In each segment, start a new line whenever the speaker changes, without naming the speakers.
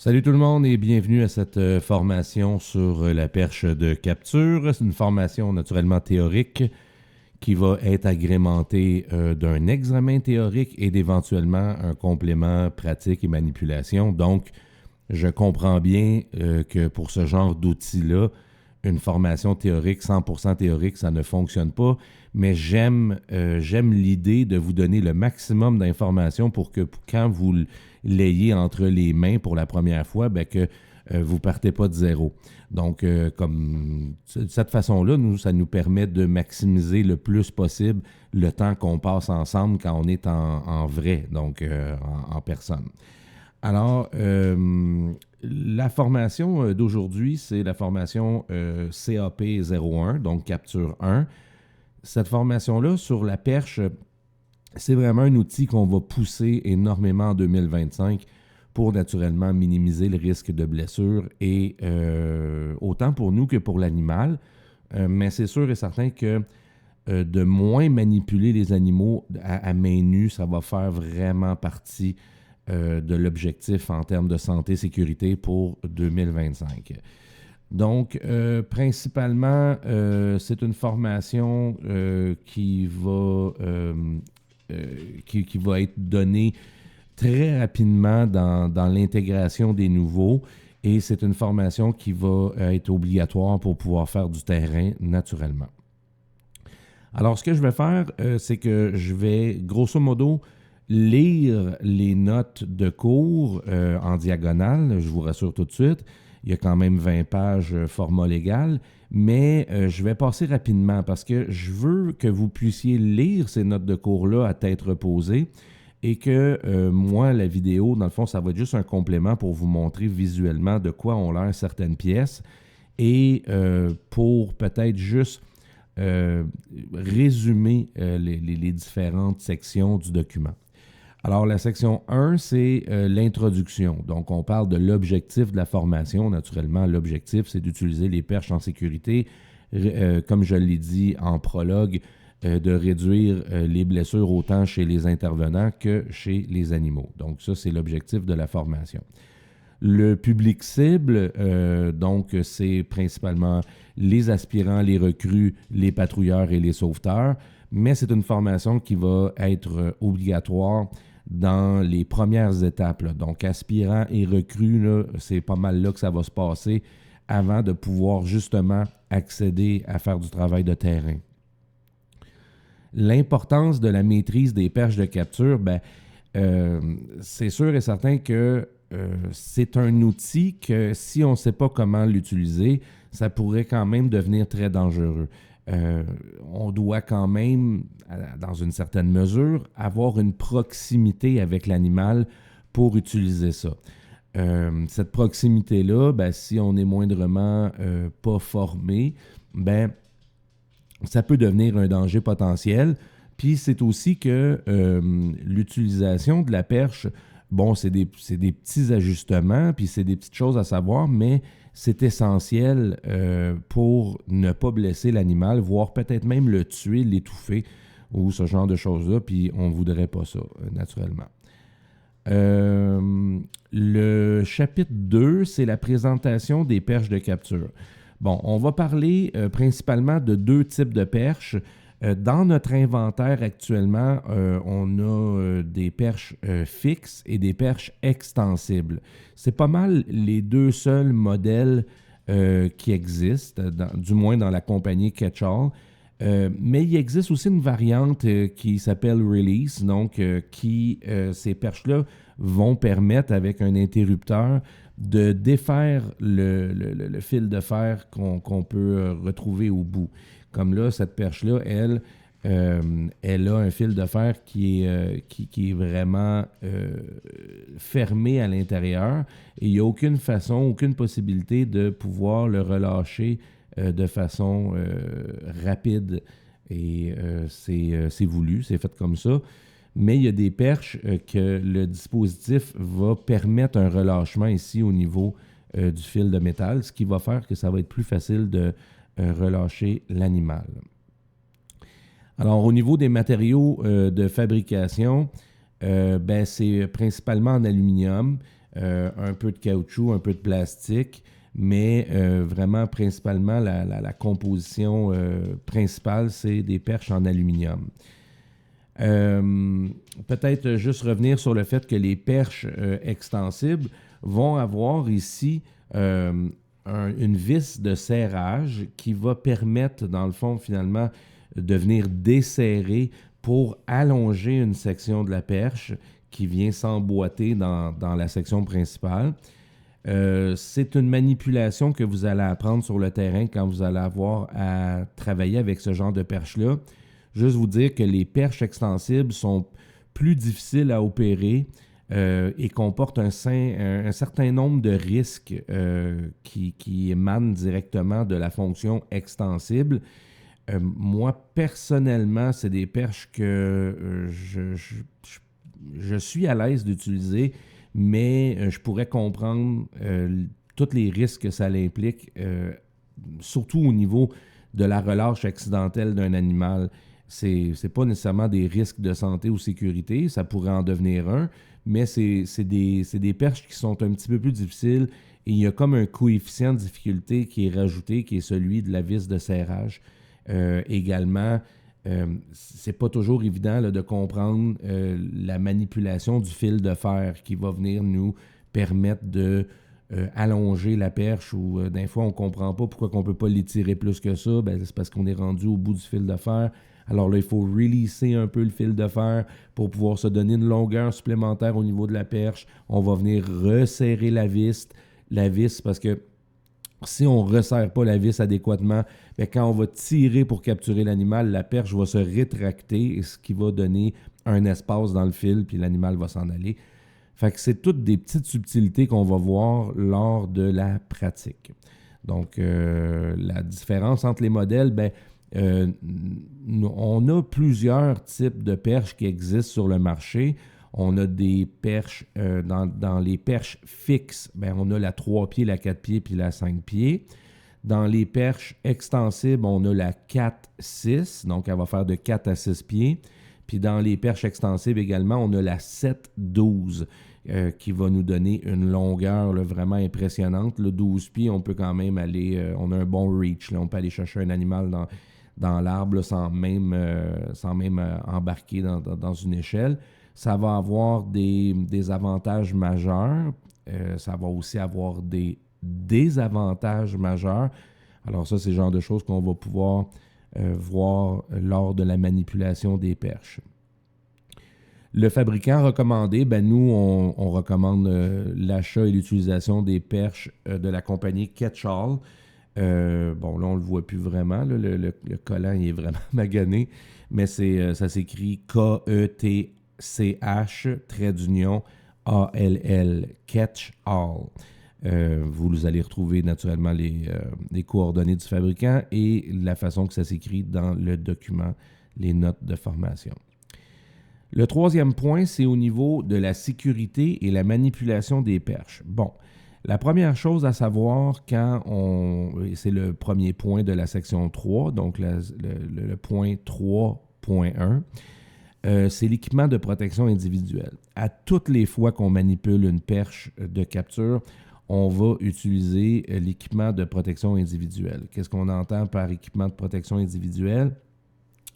Salut tout le monde et bienvenue à cette formation sur la perche de capture. C'est une formation naturellement théorique qui va être agrémentée d'un examen théorique et d'éventuellement un complément pratique et manipulation. Donc, je comprends bien que pour ce genre d'outils-là, une formation théorique, 100% théorique, ça ne fonctionne pas, mais j'aime l'idée de vous donner le maximum d'informations pour que quand vous l'ayez entre les mains pour la première fois, ben que vous ne partez pas de zéro. Donc, de cette façon-là, ça nous permet de maximiser le plus possible le temps qu'on passe ensemble quand on est en vrai, donc en personne. Alors, la formation d'aujourd'hui, c'est la formation CAP 01, donc Capture 1. Cette formation-là, sur la perche, c'est vraiment un outil qu'on va pousser énormément en 2025 pour naturellement minimiser le risque de blessure et autant pour nous que pour l'animal. Mais c'est sûr et certain que de moins manipuler les animaux à main nue, ça va faire vraiment partie de l'objectif en termes de santé et sécurité pour 2025. Donc, principalement, c'est une formation qui va être donnée très rapidement dans l'intégration des nouveaux et c'est une formation qui va être obligatoire pour pouvoir faire du terrain naturellement. Alors, ce que je vais faire, c'est que je vais, grosso modo, lire les notes de cours en diagonale, je vous rassure tout de suite. Il y a quand même 20 pages format légal, mais je vais passer rapidement parce que je veux que vous puissiez lire ces notes de cours-là à tête reposée et que moi, la vidéo, dans le fond, ça va être juste un complément pour vous montrer visuellement de quoi ont l'air certaines pièces et pour peut-être juste résumer les différentes sections du document. Alors, la section 1, c'est l'introduction. Donc, on parle de l'objectif de la formation. Naturellement, l'objectif, c'est d'utiliser les perches en sécurité, comme je l'ai dit en prologue, de réduire les blessures autant chez les intervenants que chez les animaux. Donc, ça, c'est l'objectif de la formation. Le public cible, donc, c'est principalement les aspirants, les recrues, les patrouilleurs et les sauveteurs, mais c'est une formation qui va être obligatoire dans les premières étapes. Là. Donc, aspirants et recrues, là, c'est pas mal là que ça va se passer avant de pouvoir justement accéder à faire du travail de terrain. L'importance de la maîtrise des perches de capture, c'est sûr et certain que c'est un outil que si on ne sait pas comment l'utiliser, ça pourrait quand même devenir très dangereux. On doit quand même, dans une certaine mesure, avoir une proximité avec l'animal pour utiliser ça. Cette proximité-là, si on est moindrement pas formé, ça peut devenir un danger potentiel. Puis c'est aussi que l'utilisation de la perche, bon, c'est des petits ajustements, puis c'est des petites choses à savoir, mais c'est essentiel pour ne pas blesser l'animal, voire peut-être même le tuer, l'étouffer, ou ce genre de choses-là, puis on ne voudrait pas ça, naturellement. Le chapitre 2, c'est la présentation des perches de capture. Bon, on va parler principalement de deux types de perches. Dans notre inventaire actuellement, on a des perches fixes et des perches extensibles. C'est pas mal les deux seuls modèles qui existent, du moins dans la compagnie Catch-All. Mais il existe aussi une variante qui s'appelle Release, donc ces perches-là vont permettre avec un interrupteur de défaire le fil de fer qu'on peut retrouver au bout. Comme là, cette perche-là, elle a un fil de fer qui est vraiment fermé à l'intérieur et il n'y a aucune façon, aucune possibilité de pouvoir le relâcher de façon rapide. Et c'est voulu, c'est fait comme ça. Mais il y a des perches que le dispositif va permettre un relâchement ici au niveau du fil de métal, ce qui va faire que ça va être plus facile de relâcher l'animal. Alors, au niveau des matériaux de fabrication, c'est principalement en aluminium. un peu de caoutchouc, un peu de plastique, mais vraiment, principalement, la composition principale, c'est des perches en aluminium. Peut-être juste revenir sur le fait que les perches extensibles vont avoir ici une vis de serrage qui va permettre, dans le fond, finalement, de venir desserrer pour allonger une section de la perche qui vient s'emboîter dans la section principale. C'est une manipulation que vous allez apprendre sur le terrain quand vous allez avoir à travailler avec ce genre de perche-là. Juste vous dire que les perches extensibles sont plus difficiles à opérer et comportent un certain nombre de risques qui émanent directement de la fonction extensible. Moi, personnellement, c'est des perches que je suis à l'aise d'utiliser, mais je pourrais comprendre tous les risques que ça implique, surtout au niveau de la relâche accidentelle d'un animal. C'est pas nécessairement des risques de santé ou sécurité, ça pourrait en devenir un, mais c'est des perches qui sont un petit peu plus difficiles et il y a comme un coefficient de difficulté qui est rajouté, qui est celui de la vis de serrage. Également, c'est pas toujours évident là, de comprendre la manipulation du fil de fer qui va venir nous permettre de allonger la perche ou des fois on ne comprend pas pourquoi on ne peut pas l'étirer plus que ça. Ben, c'est parce qu'on est rendu au bout du fil de fer. Alors là, il faut releaser un peu le fil de fer pour pouvoir se donner une longueur supplémentaire au niveau de la perche. On va venir resserrer la vis parce que si on ne resserre pas la vis adéquatement, bien, quand on va tirer pour capturer l'animal, la perche va se rétracter, ce qui va donner un espace dans le fil, puis l'animal va s'en aller. Fait que c'est toutes des petites subtilités qu'on va voir lors de la pratique. Donc, la différence entre les modèles, bien, on a plusieurs types de perches qui existent sur le marché. On a des perches, dans les perches fixes, bien, on a la 3 pieds, la 4 pieds puis la 5 pieds. Dans les perches extensibles, on a la 4-6, donc elle va faire de 4 à 6 pieds. Puis dans les perches extensibles également, on a la 7-12 qui va nous donner une longueur là, vraiment impressionnante. Le 12 pieds, on peut quand même aller, on a un bon reach. Là, on peut aller chercher un animal dans l'arbre là, sans même embarquer dans une échelle. Ça va avoir des avantages majeurs. Ça va aussi avoir des désavantages majeurs. Alors ça, c'est le genre de choses qu'on va pouvoir voir lors de la manipulation des perches. Le fabricant recommandé, ben nous, on recommande l'achat et l'utilisation des perches de la compagnie Catch-All. Bon, là, on ne le voit plus vraiment. Là, le collant, il est vraiment magané, mais ça s'écrit K-E-T-C-H, trait d'union, A-L-L, Catch-All. Vous allez retrouver naturellement les coordonnées du fabricant et la façon que ça s'écrit dans le document, les notes de formation. Le troisième point, c'est au niveau de la sécurité et la manipulation des perches. Bon, la première chose à savoir c'est le premier point de la section 3, donc le point 3.1, c'est l'équipement de protection individuelle. À toutes les fois qu'on manipule une perche de capture, on va utiliser l'équipement de protection individuelle. Qu'est-ce qu'on entend par équipement de protection individuelle?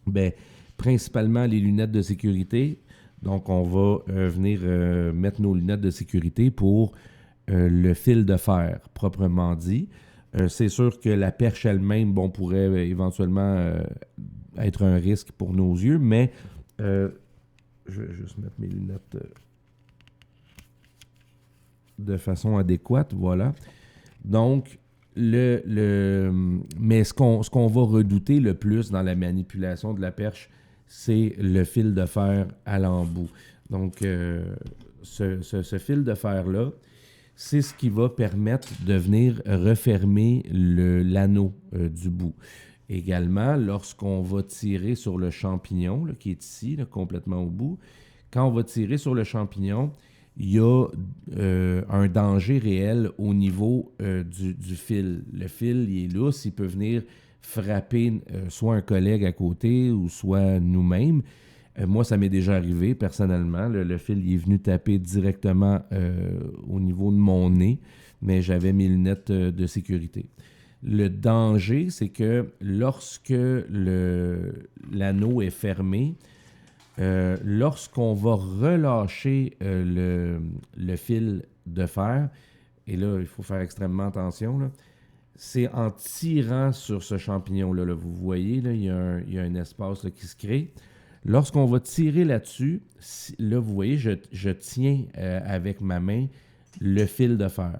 Bien, principalement les lunettes de sécurité. Donc, on va venir mettre nos lunettes de sécurité pour le fil de fer, proprement dit. C'est sûr que la perche elle-même, pourrait éventuellement être un risque pour nos yeux, mais je vais juste mettre mes lunettes de façon adéquate, voilà. Donc, mais ce qu'on va redouter le plus dans la manipulation de la perche, c'est le fil de fer à l'embout. Donc, ce fil de fer-là, c'est ce qui va permettre de venir refermer l'anneau du bout. Également, lorsqu'on va tirer sur le champignon, là, qui est ici, là, complètement au bout, quand on va tirer sur le champignon, il y a un danger réel au niveau du fil. Le fil, il est lousse, il peut venir frapper soit un collègue à côté ou soit nous-mêmes. Moi, ça m'est déjà arrivé personnellement. Le fil il est venu taper directement au niveau de mon nez, mais j'avais mes lunettes de sécurité. Le danger, c'est que lorsque l'anneau est fermé, lorsqu'on va relâcher le fil de fer, et là, il faut faire extrêmement attention, là, c'est en tirant sur ce champignon-là. Là, vous voyez, là, il y a un espace là, qui se crée. Lorsqu'on va tirer là-dessus, là, vous voyez, je tiens avec ma main le fil de fer.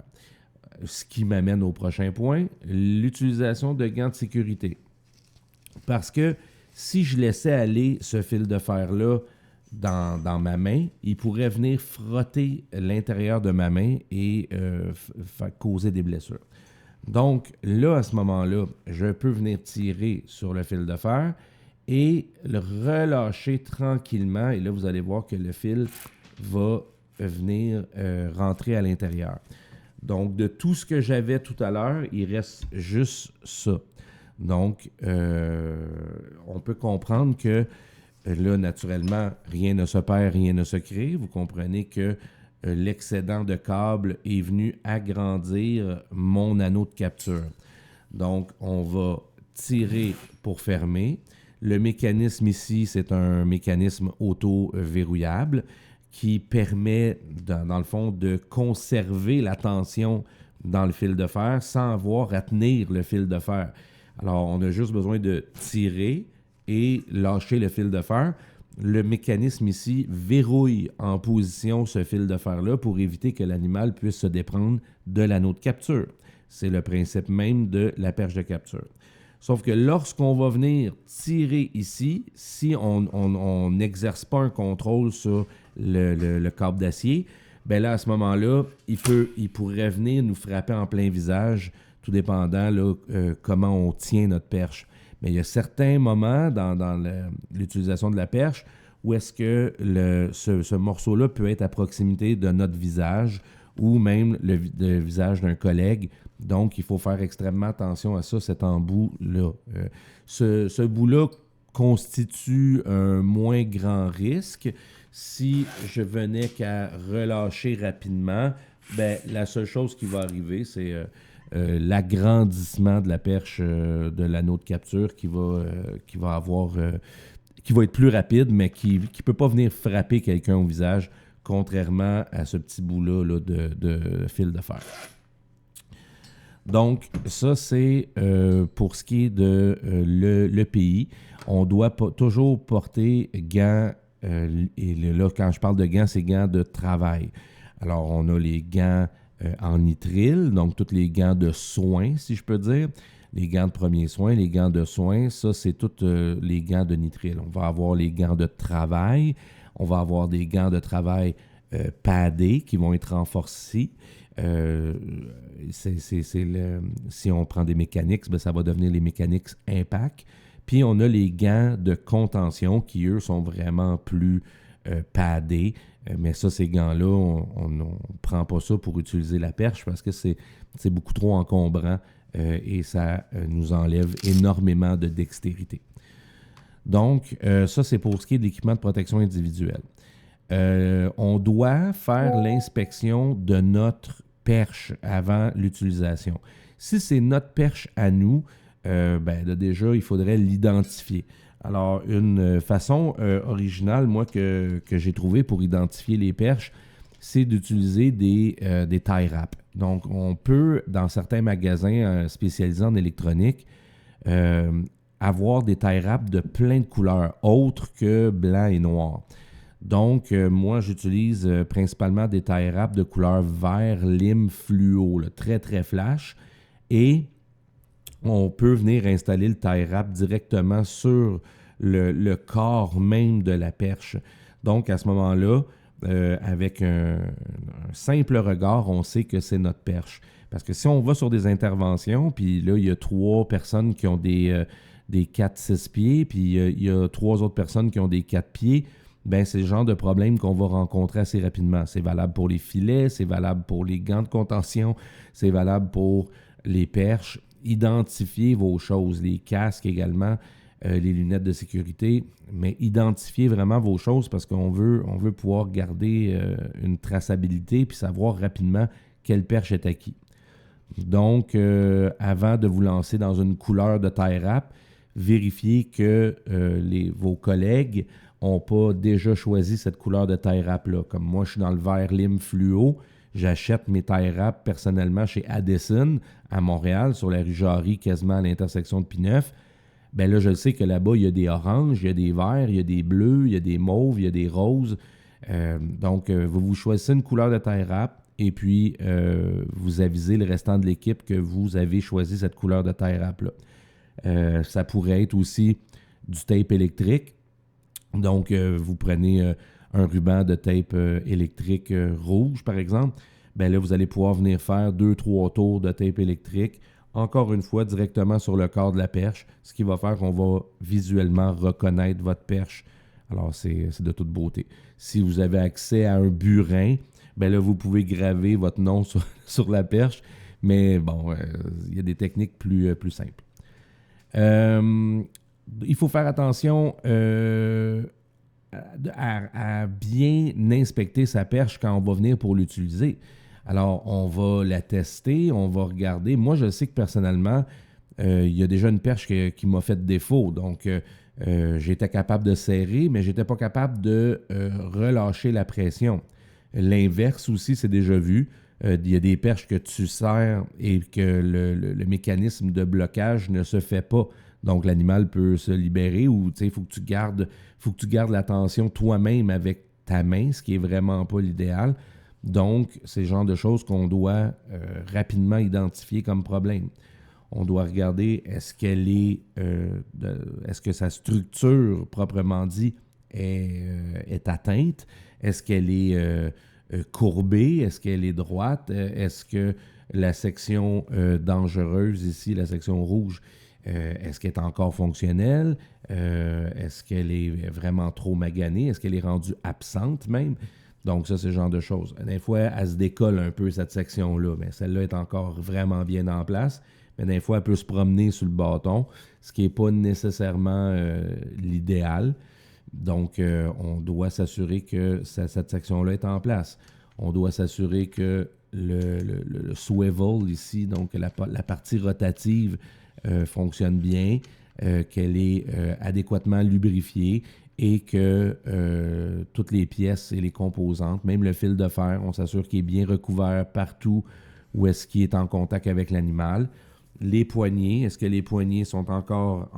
Ce qui m'amène au prochain point, l'utilisation de gants de sécurité. Parce que si je laissais aller ce fil de fer-là dans ma main, il pourrait venir frotter l'intérieur de ma main et causer des blessures. Donc là, à ce moment-là, je peux venir tirer sur le fil de fer et le relâcher tranquillement. Et là, vous allez voir que le fil va venir rentrer à l'intérieur. Donc, de tout ce que j'avais tout à l'heure, il reste juste ça. Donc, on peut comprendre que là, naturellement, rien ne se perd, rien ne se crée. Vous comprenez que l'excédent de câble est venu agrandir mon anneau de capture. Donc, on va tirer pour fermer. Le mécanisme ici, c'est un mécanisme auto-verrouillable qui permet, dans le fond, de conserver la tension dans le fil de fer sans avoir à tenir le fil de fer. Alors, on a juste besoin de tirer et lâcher le fil de fer. Le mécanisme ici verrouille en position ce fil de fer-là pour éviter que l'animal puisse se déprendre de l'anneau de capture. C'est le principe même de la perche de capture. Sauf que lorsqu'on va venir tirer ici, si on n'exerce pas un contrôle sur le câble d'acier, bien là, à ce moment-là, il pourrait venir nous frapper en plein visage, tout dépendant là, comment on tient notre perche. Mais il y a certains moments dans l'utilisation de la perche où est-ce que ce morceau-là peut être à proximité de notre visage ou même le visage d'un collègue. Donc, il faut faire extrêmement attention à ça, cet embout-là. Ce bout-là constitue un moins grand risque. Si je venais qu'à relâcher rapidement, ben, la seule chose qui va arriver, c'est l'agrandissement de la perche de l'anneau de capture qui va être plus rapide, mais qui ne peut pas venir frapper quelqu'un au visage, contrairement à ce petit bout-là là, de fil de fer. Donc, ça, c'est pour ce qui est de l'EPI. On doit toujours porter gants, et là, quand je parle de gants, c'est gants de travail. Alors, on a les gants en nitrile, donc tous les gants de soins, si je peux dire. Les gants de premiers soins, les gants de soins, ça, c'est tous les gants de nitrile. On va avoir les gants de travail, on va avoir des gants de travail padés qui vont être renforcés. Si on prend des mécaniques, ben, ça va devenir les mécaniques impact. Puis on a les gants de contention qui, eux, sont vraiment plus padés. Mais ça, ces gants-là, on ne prend pas ça pour utiliser la perche parce que c'est beaucoup trop encombrant et ça nous enlève énormément de dextérité. Donc, ça, c'est pour ce qui est de l'équipement de protection individuelle. On doit faire l'inspection de notre perche avant l'utilisation. Si c'est notre perche à nous, ben, là, déjà, il faudrait l'identifier. Alors, une façon originale, moi, que j'ai trouvée pour identifier les perches, c'est d'utiliser des tie wraps. Donc, on peut, dans certains magasins spécialisés en électronique, avoir des tie wraps de plein de couleurs, autres que blanc et noir. Donc, moi, j'utilise principalement des tie wraps de couleur vert, lime, fluo, là, très, très flash. Et on peut venir installer le tie wrap directement sur le corps même de la perche. Donc, à ce moment-là, avec un simple regard, on sait que c'est notre perche. Parce que si on va sur des interventions, puis là, il y a 3 personnes qui ont des 4-6 pieds, puis il y a 3 autres personnes qui ont des 4 pieds, ben c'est le genre de problème qu'on va rencontrer assez rapidement. C'est valable pour les filets, c'est valable pour les gants de contention, c'est valable pour les perches. Identifiez vos choses, les casques également. les lunettes de sécurité, mais identifiez vraiment vos choses parce qu'on veut pouvoir garder une traçabilité puis savoir rapidement quelle perche est à qui. Donc, avant de vous lancer dans une couleur de tie wrap, vérifiez que vos collègues n'ont pas déjà choisi cette couleur de tie wrap-là. Comme moi, je suis dans le vert lime fluo, j'achète mes tie wrap personnellement chez Addison à Montréal, sur la rue Jarry, quasiment à l'intersection de P9. Ben là, je sais que là-bas, il y a des oranges, il y a des verts, il y a des bleus, il y a des mauves, il y a des roses. Donc, vous choisissez une couleur de tie wrap et puis vous avisez le restant de l'équipe que vous avez choisi cette couleur de tie wrap-là. Ça pourrait être aussi du tape électrique. Donc, vous prenez un ruban de tape électrique rouge, par exemple. Ben là, vous allez pouvoir venir faire 2-3 tours de tape électrique, encore une fois, directement sur le corps de la perche, ce qui va faire qu'on va visuellement reconnaître votre perche. Alors, c'est de toute beauté. Si vous avez accès à un burin, ben là, vous pouvez graver votre nom sur la perche, mais bon, il y a des techniques plus simples. Il faut faire attention à bien inspecter sa perche quand on va venir pour l'utiliser. Alors, on va la tester, on va regarder. Moi, je sais que personnellement, il y a déjà une perche qui m'a fait défaut. Donc, j'étais capable de serrer, mais je n'étais pas capable de relâcher la pression. L'inverse aussi, c'est déjà vu. Il y a des perches que tu serres et que le mécanisme de blocage ne se fait pas. Donc, l'animal peut se libérer ou il faut que tu gardes la tension toi-même avec ta main, ce qui n'est vraiment pas l'idéal. Donc, c'est le genre de choses qu'on doit rapidement identifier comme problème. On doit regarder est-ce que sa structure, proprement dit, est atteinte? Est-ce qu'elle est courbée? Est-ce qu'elle est droite? Est-ce que la section dangereuse ici, la section rouge, est-ce qu'elle est encore fonctionnelle? Est-ce qu'elle est vraiment trop maganée? Est-ce qu'elle est rendue absente même? Donc, ça, c'est le genre de choses. Des fois, elle se décolle un peu, cette section-là, mais celle-là est encore vraiment bien en place. Mais des fois, elle peut se promener sur le bâton, ce qui n'est pas nécessairement l'idéal. Donc, on doit s'assurer que cette section-là est en place. On doit s'assurer que le swivel ici, donc la partie rotative, fonctionne bien, qu'elle est adéquatement lubrifiée et que toutes les pièces et les composantes, même le fil de fer, on s'assure qu'il est bien recouvert partout où est-ce qu'il est en contact avec l'animal. Les poignées, est-ce que les poignées sont encore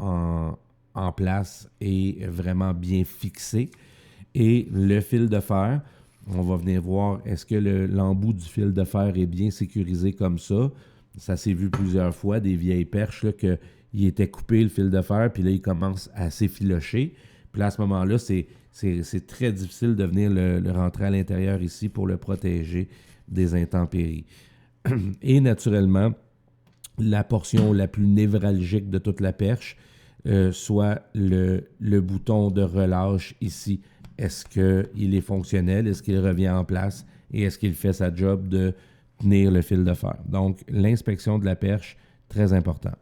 en place et vraiment bien fixées? Et le fil de fer, on va venir voir, est-ce que l'embout du fil de fer est bien sécurisé comme ça? Ça s'est vu plusieurs fois, des vieilles perches, là, qu'il était coupé le fil de fer, puis là, il commence à s'effilocher. Puis là, à ce moment-là, c'est très difficile de venir le rentrer à l'intérieur ici pour le protéger des intempéries. Et naturellement, la portion la plus névralgique de toute la perche, soit le bouton de relâche ici. Est-ce qu'il est fonctionnel? Est-ce qu'il revient en place? Et est-ce qu'il fait sa job de tenir le fil de fer? Donc, l'inspection de la perche, très important.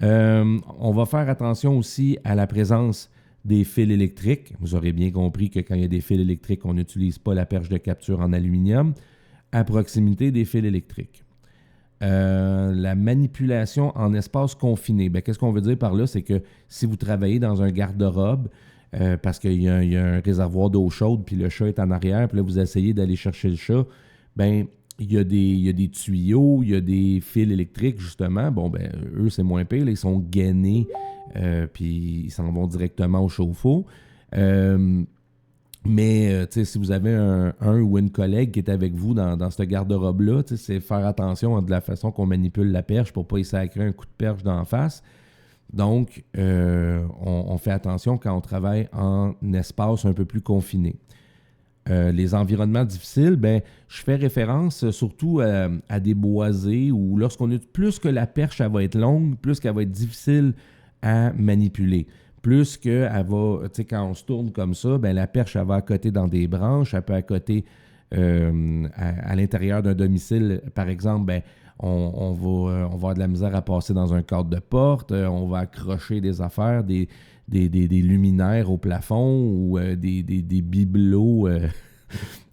On va faire attention aussi à la présence des fils électriques. Vous aurez bien compris que quand il y a des fils électriques, on n'utilise pas la perche de capture en aluminium à proximité des fils électriques. La manipulation en espace confiné. Bien, qu'est-ce qu'on veut dire par là? C'est que si vous travaillez dans un garde-robe, parce qu'il y a un réservoir d'eau chaude, puis le chat est en arrière, puis là, vous essayez d'aller chercher le chat, bien, il y a des tuyaux, il y a des fils électriques, justement. Bon, ben eux, c'est moins pire. Là, ils sont gainés, puis ils s'en vont directement au chauffe-eau. Mais si vous avez un ou une collègue qui est avec vous dans ce garde-robe-là, c'est faire attention à de la façon qu'on manipule la perche pour ne pas y sacrer un coup de perche d'en face. Donc, on fait attention quand on travaille en espace un peu plus confiné. Les environnements difficiles, ben, je fais référence surtout à des boisés où lorsqu'on a plus que la perche elle va être longue, plus qu'elle va être difficile à manipuler. Plus qu'elle va, quand on se tourne comme ça, ben, la perche elle va accoter dans des branches, elle peut accoter à l'intérieur d'un domicile, par exemple, ben, on va avoir de la misère à passer dans un cadre de porte, on va accrocher des affaires, des luminaires au plafond ou des bibelots,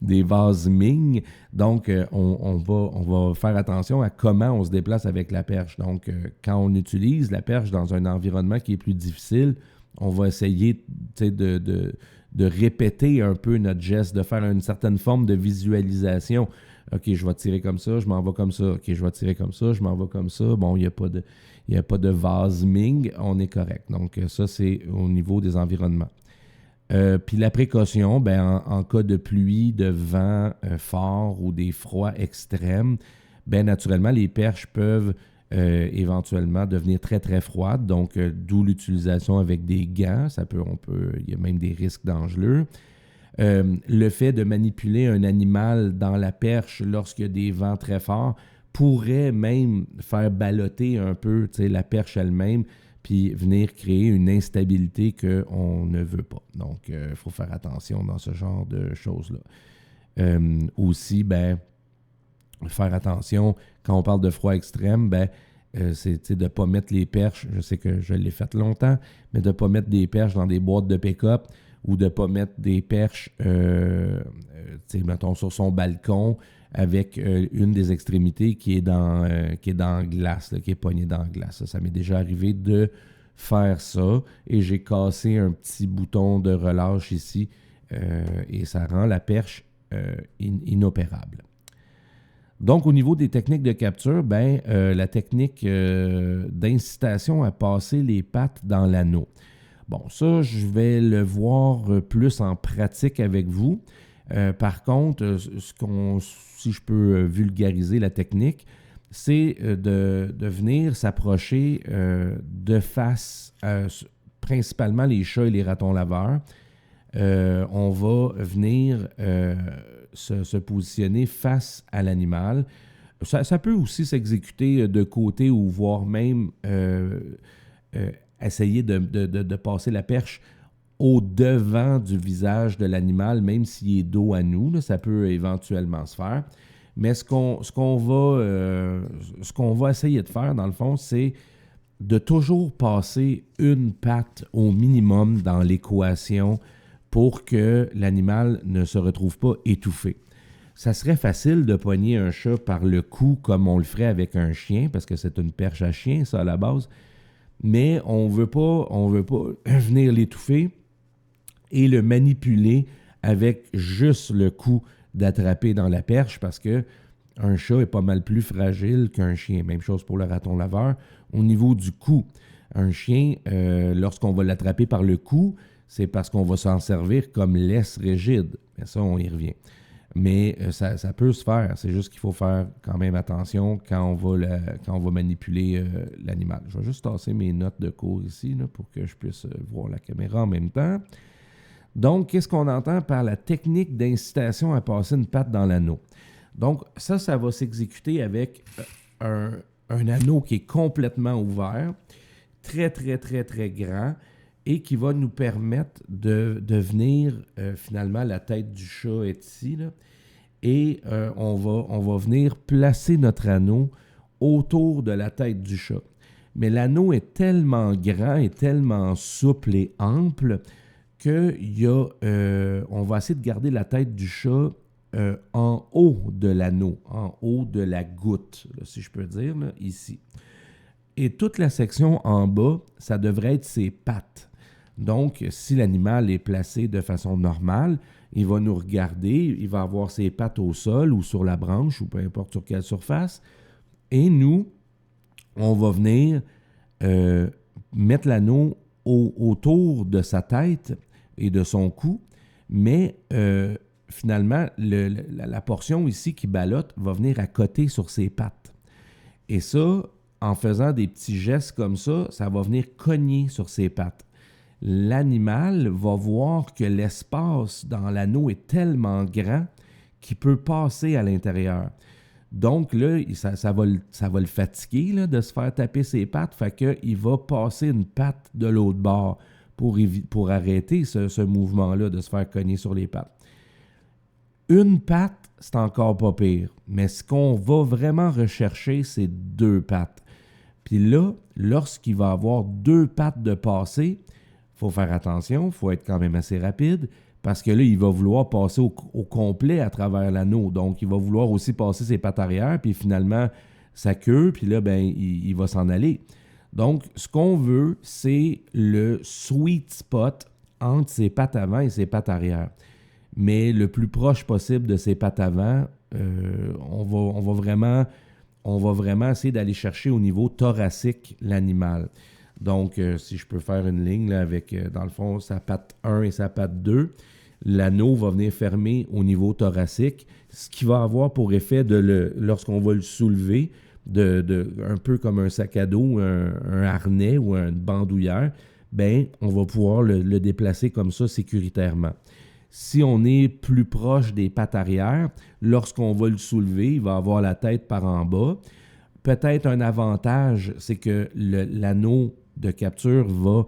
des vases Ming. Donc, on va faire attention à comment on se déplace avec la perche. Donc, quand on utilise la perche dans un environnement qui est plus difficile, on va essayer de répéter un peu notre geste, de faire une certaine forme de visualisation. OK, je vais tirer comme ça, je m'en vais comme ça. OK, je vais tirer comme ça, je m'en vais comme ça. Bon, il n'y a pas de vase Ming, on est correct. Donc, ça, c'est au niveau des environnements. Puis la précaution, en cas de pluie, de vent fort ou des froids extrêmes, naturellement, les perches peuvent éventuellement devenir très, très froides. Donc, d'où l'utilisation avec des gants. Il y a même des risques dangereux. Le fait de manipuler un animal dans la perche lorsqu'il y a des vents très forts pourrait même faire ballotter un peu la perche elle-même, puis venir créer une instabilité qu'on ne veut pas. Donc, il faut faire attention dans ce genre de choses-là. Aussi, faire attention, quand on parle de froid extrême, c'est de ne pas mettre les perches, je sais que je l'ai fait longtemps, mais de ne pas mettre des perches dans des boîtes de pick-up ou de ne pas mettre des perches, mettons, sur son balcon avec une des extrémités qui est dans glace, là, qui est poignée dans la glace. Ça m'est déjà arrivé de faire ça et j'ai cassé un petit bouton de relâche ici et ça rend la perche inopérable. Donc, au niveau des techniques de capture, la technique d'incitation à passer les pattes dans l'anneau. Bon, ça, je vais le voir plus en pratique avec vous. Par contre, si je peux vulgariser la technique, c'est de venir s'approcher de face, principalement les chats et les ratons laveurs. On va venir se positionner face à l'animal. Ça peut aussi s'exécuter de côté ou voire même essayer de passer la perche au-devant du visage de l'animal, même s'il est dos à nous, là, ça peut éventuellement se faire. Mais ce qu'on va essayer de faire, dans le fond, c'est de toujours passer une patte au minimum dans l'équation pour que l'animal ne se retrouve pas étouffé. Ça serait facile de poigner un chat par le cou comme on le ferait avec un chien, parce que c'est une perche à chien, ça, à la base. Mais on veut pas venir l'étouffer et le manipuler avec juste le coup d'attraper dans la perche, parce que un chat est pas mal plus fragile qu'un chien. Même chose pour le raton laveur. Au niveau du cou, un chien, lorsqu'on va l'attraper par le cou, c'est parce qu'on va s'en servir comme laisse rigide. Mais ça, on y revient. Mais ça peut se faire. C'est juste qu'il faut faire quand même attention quand on va manipuler l'animal. Je vais juste tasser mes notes de cours ici là, pour que je puisse voir la caméra en même temps. Donc, qu'est-ce qu'on entend par la technique d'incitation à passer une patte dans l'anneau? Donc, ça va s'exécuter avec un anneau qui est complètement ouvert, très, très, très, très grand, et qui va nous permettre de venir, finalement, la tête du chat est ici, là, et on va venir placer notre anneau autour de la tête du chat. Mais l'anneau est tellement grand et tellement souple et ample on va essayer de garder la tête du chat en haut de l'anneau, en haut de la goutte, là, si je peux dire, là, ici. Et toute la section en bas, ça devrait être ses pattes. Donc, si l'animal est placé de façon normale, il va nous regarder, il va avoir ses pattes au sol ou sur la branche ou peu importe sur quelle surface. Et nous, on va venir mettre l'anneau autour de sa tête et de son cou, mais finalement, la portion ici qui ballotte va venir à côté sur ses pattes. Et ça, en faisant des petits gestes comme ça, ça va venir cogner sur ses pattes. L'animal va voir que l'espace dans l'anneau est tellement grand qu'il peut passer à l'intérieur. Donc là, ça va le fatiguer là, de se faire taper ses pattes, fait qu'il va passer une patte de l'autre bord pour arrêter ce mouvement-là de se faire cogner sur les pattes. Une patte, c'est encore pas pire. Mais ce qu'on va vraiment rechercher, c'est 2 pattes. Puis là, lorsqu'il va avoir 2 pattes de passé, il faut faire attention, il faut être quand même assez rapide, parce que là, il va vouloir passer au complet à travers l'anneau. Donc, il va vouloir aussi passer ses pattes arrière, puis finalement, sa queue, puis là, ben, il va s'en aller. Donc, ce qu'on veut, c'est le sweet spot entre ses pattes avant et ses pattes arrière. Mais le plus proche possible de ses pattes avant, on va vraiment essayer d'aller chercher au niveau thoracique l'animal. Donc, si je peux faire une ligne là, avec, dans le fond, sa patte 1 et sa patte 2, l'anneau va venir fermer au niveau thoracique, ce qui va avoir pour effet, lorsqu'on va le soulever, un peu comme un sac à dos, un harnais ou une bandoulière, ben, on va pouvoir le déplacer comme ça sécuritairement. Si on est plus proche des pattes arrière, lorsqu'on va le soulever, il va avoir la tête par en bas. Peut-être un avantage, c'est que l'anneau de capture va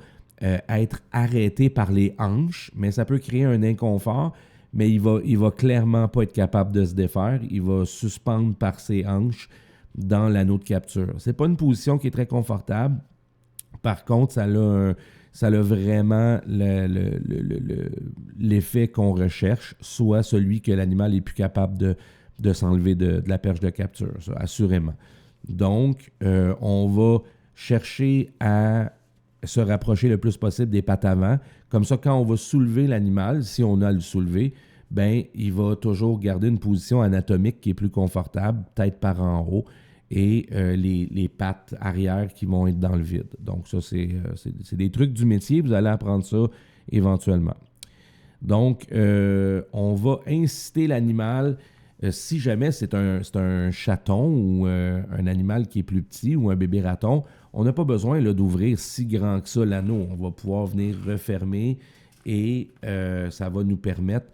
être arrêté par les hanches, mais ça peut créer un inconfort, mais il va clairement pas être capable de se défaire. Il va suspendre par ses hanches dans l'anneau de capture. C'est pas une position qui est très confortable. Par contre, ça a vraiment l'effet qu'on recherche, soit celui que l'animal est plus capable de s'enlever de la perche de capture, ça, assurément. Donc, on va chercher à se rapprocher le plus possible des pattes avant. Comme ça, quand on va soulever l'animal, si on a à le soulever, ben, il va toujours garder une position anatomique qui est plus confortable, tête par en haut, et les pattes arrière qui vont être dans le vide. Donc ça, c'est des trucs du métier. Vous allez apprendre ça éventuellement. Donc, on va inciter l'animal, si jamais c'est un chaton ou un animal qui est plus petit ou un bébé raton, on n'a pas besoin là, d'ouvrir si grand que ça l'anneau. On va pouvoir venir refermer et ça va nous permettre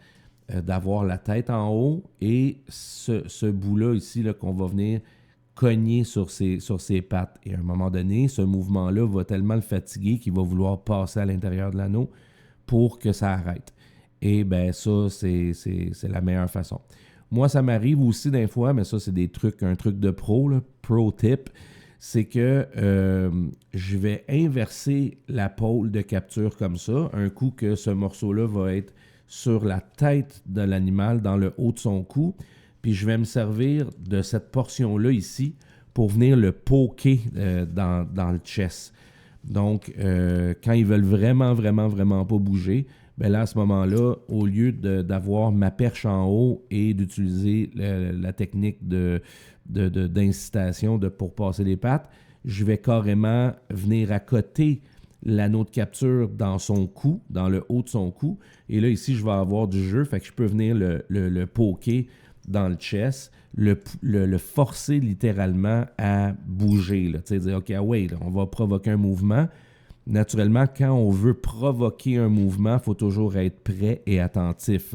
d'avoir la tête en haut et ce bout-là ici là, qu'on va venir cogner sur ses pattes. Et à un moment donné, ce mouvement-là va tellement le fatiguer qu'il va vouloir passer à l'intérieur de l'anneau pour que ça arrête. Et bien ça, c'est la meilleure façon. Moi, ça m'arrive aussi d'un fois, mais ça, c'est un truc de pro, là, pro tip, c'est que je vais inverser la pôle de capture comme ça, un coup que ce morceau-là va être sur la tête de l'animal, dans le haut de son cou, puis je vais me servir de cette portion-là ici pour venir le poker dans le chest. Donc, quand ils veulent vraiment, vraiment, vraiment pas bouger, bien là, à ce moment-là, au lieu d'avoir ma perche en haut et d'utiliser la technique d'incitation pour passer les pattes, je vais carrément venir accoter l'anneau de capture dans son cou, dans le haut de son cou. Et là, ici, je vais avoir du jeu, fait que je peux venir le poker dans le chest, le forcer littéralement à bouger. Tu sais, dire, OK, ouais, là, on va provoquer un mouvement. Naturellement, quand on veut provoquer un mouvement, il faut toujours être prêt et attentif.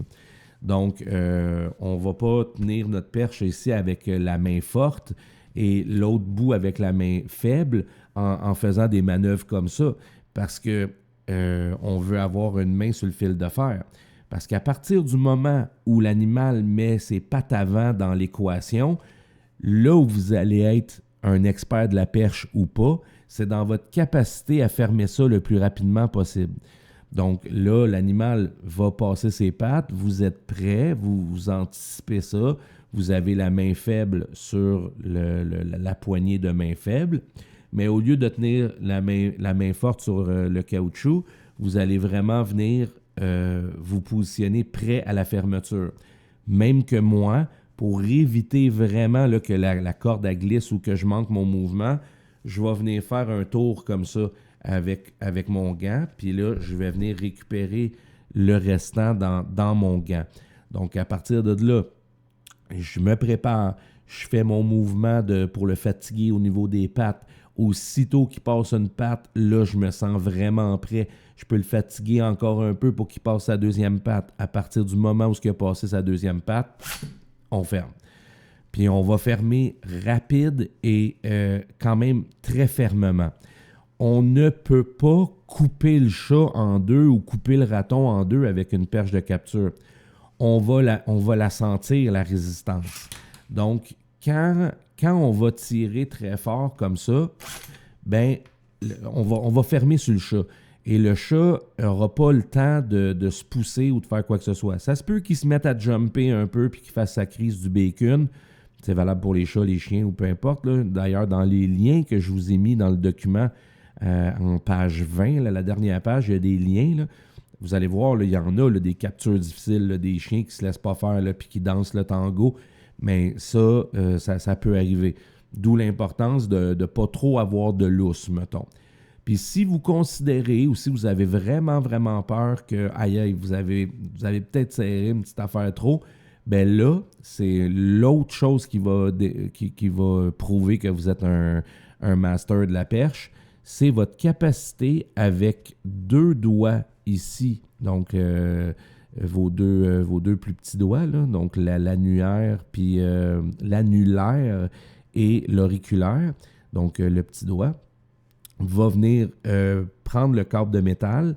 Donc, on ne va pas tenir notre perche ici avec la main forte et l'autre bout avec la main faible en faisant des manœuvres comme ça, parce que on veut avoir une main sur le fil de fer. Parce qu'à partir du moment où l'animal met ses pattes avant dans l'équation, là où vous allez être un expert de la perche ou pas, c'est dans votre capacité à fermer ça le plus rapidement possible. Donc là, l'animal va passer ses pattes, vous êtes prêt, vous anticipez ça, vous avez la main faible sur la poignée de main faible, mais au lieu de tenir la main forte sur le caoutchouc, vous allez vraiment venir vous positionner prêt à la fermeture. Même que moi, pour éviter vraiment là, que la corde elle glisse ou que je manque mon mouvement, je vais venir faire un tour comme ça avec mon gant, puis là, je vais venir récupérer le restant dans mon gant. Donc, à partir de là, je me prépare, je fais mon mouvement pour le fatiguer au niveau des pattes. Aussitôt qu'il passe une patte, là, je me sens vraiment prêt. Je peux le fatiguer encore un peu pour qu'il passe sa deuxième patte. À partir du moment où il a passé sa deuxième patte, on ferme. Puis on va fermer rapide et quand même très fermement. On ne peut pas couper le chat en deux ou couper le raton en deux avec une perche de capture. on va la sentir, la résistance. Donc, quand on va tirer très fort comme ça, ben, on va fermer sur le chat. Et le chat n'aura pas le temps de se pousser ou de faire quoi que ce soit. Ça se peut qu'il se mette à jumper un peu puis qu'il fasse sa crise du bacon. C'est valable pour les chats, les chiens ou peu importe. Là. D'ailleurs, dans les liens que je vous ai mis dans le document en page 20, là, la dernière page, il y a des liens. Là. Vous allez voir, là, il y en a là, des captures difficiles, là, des chiens qui ne se laissent pas faire puis qui dansent le tango. Mais ça peut arriver. D'où l'importance de ne pas trop avoir de lousse, mettons. Puis si vous considérez ou si vous avez vraiment, vraiment peur que, aïe, vous avez peut-être serré une petite affaire trop, ben là, c'est l'autre chose qui va prouver que vous êtes un master de la perche, c'est votre capacité avec 2 doigts ici, donc vos deux plus petits doigts, là, donc l'annulaire puis l'annulaire et l'auriculaire, donc le petit doigt, va venir prendre le câble de métal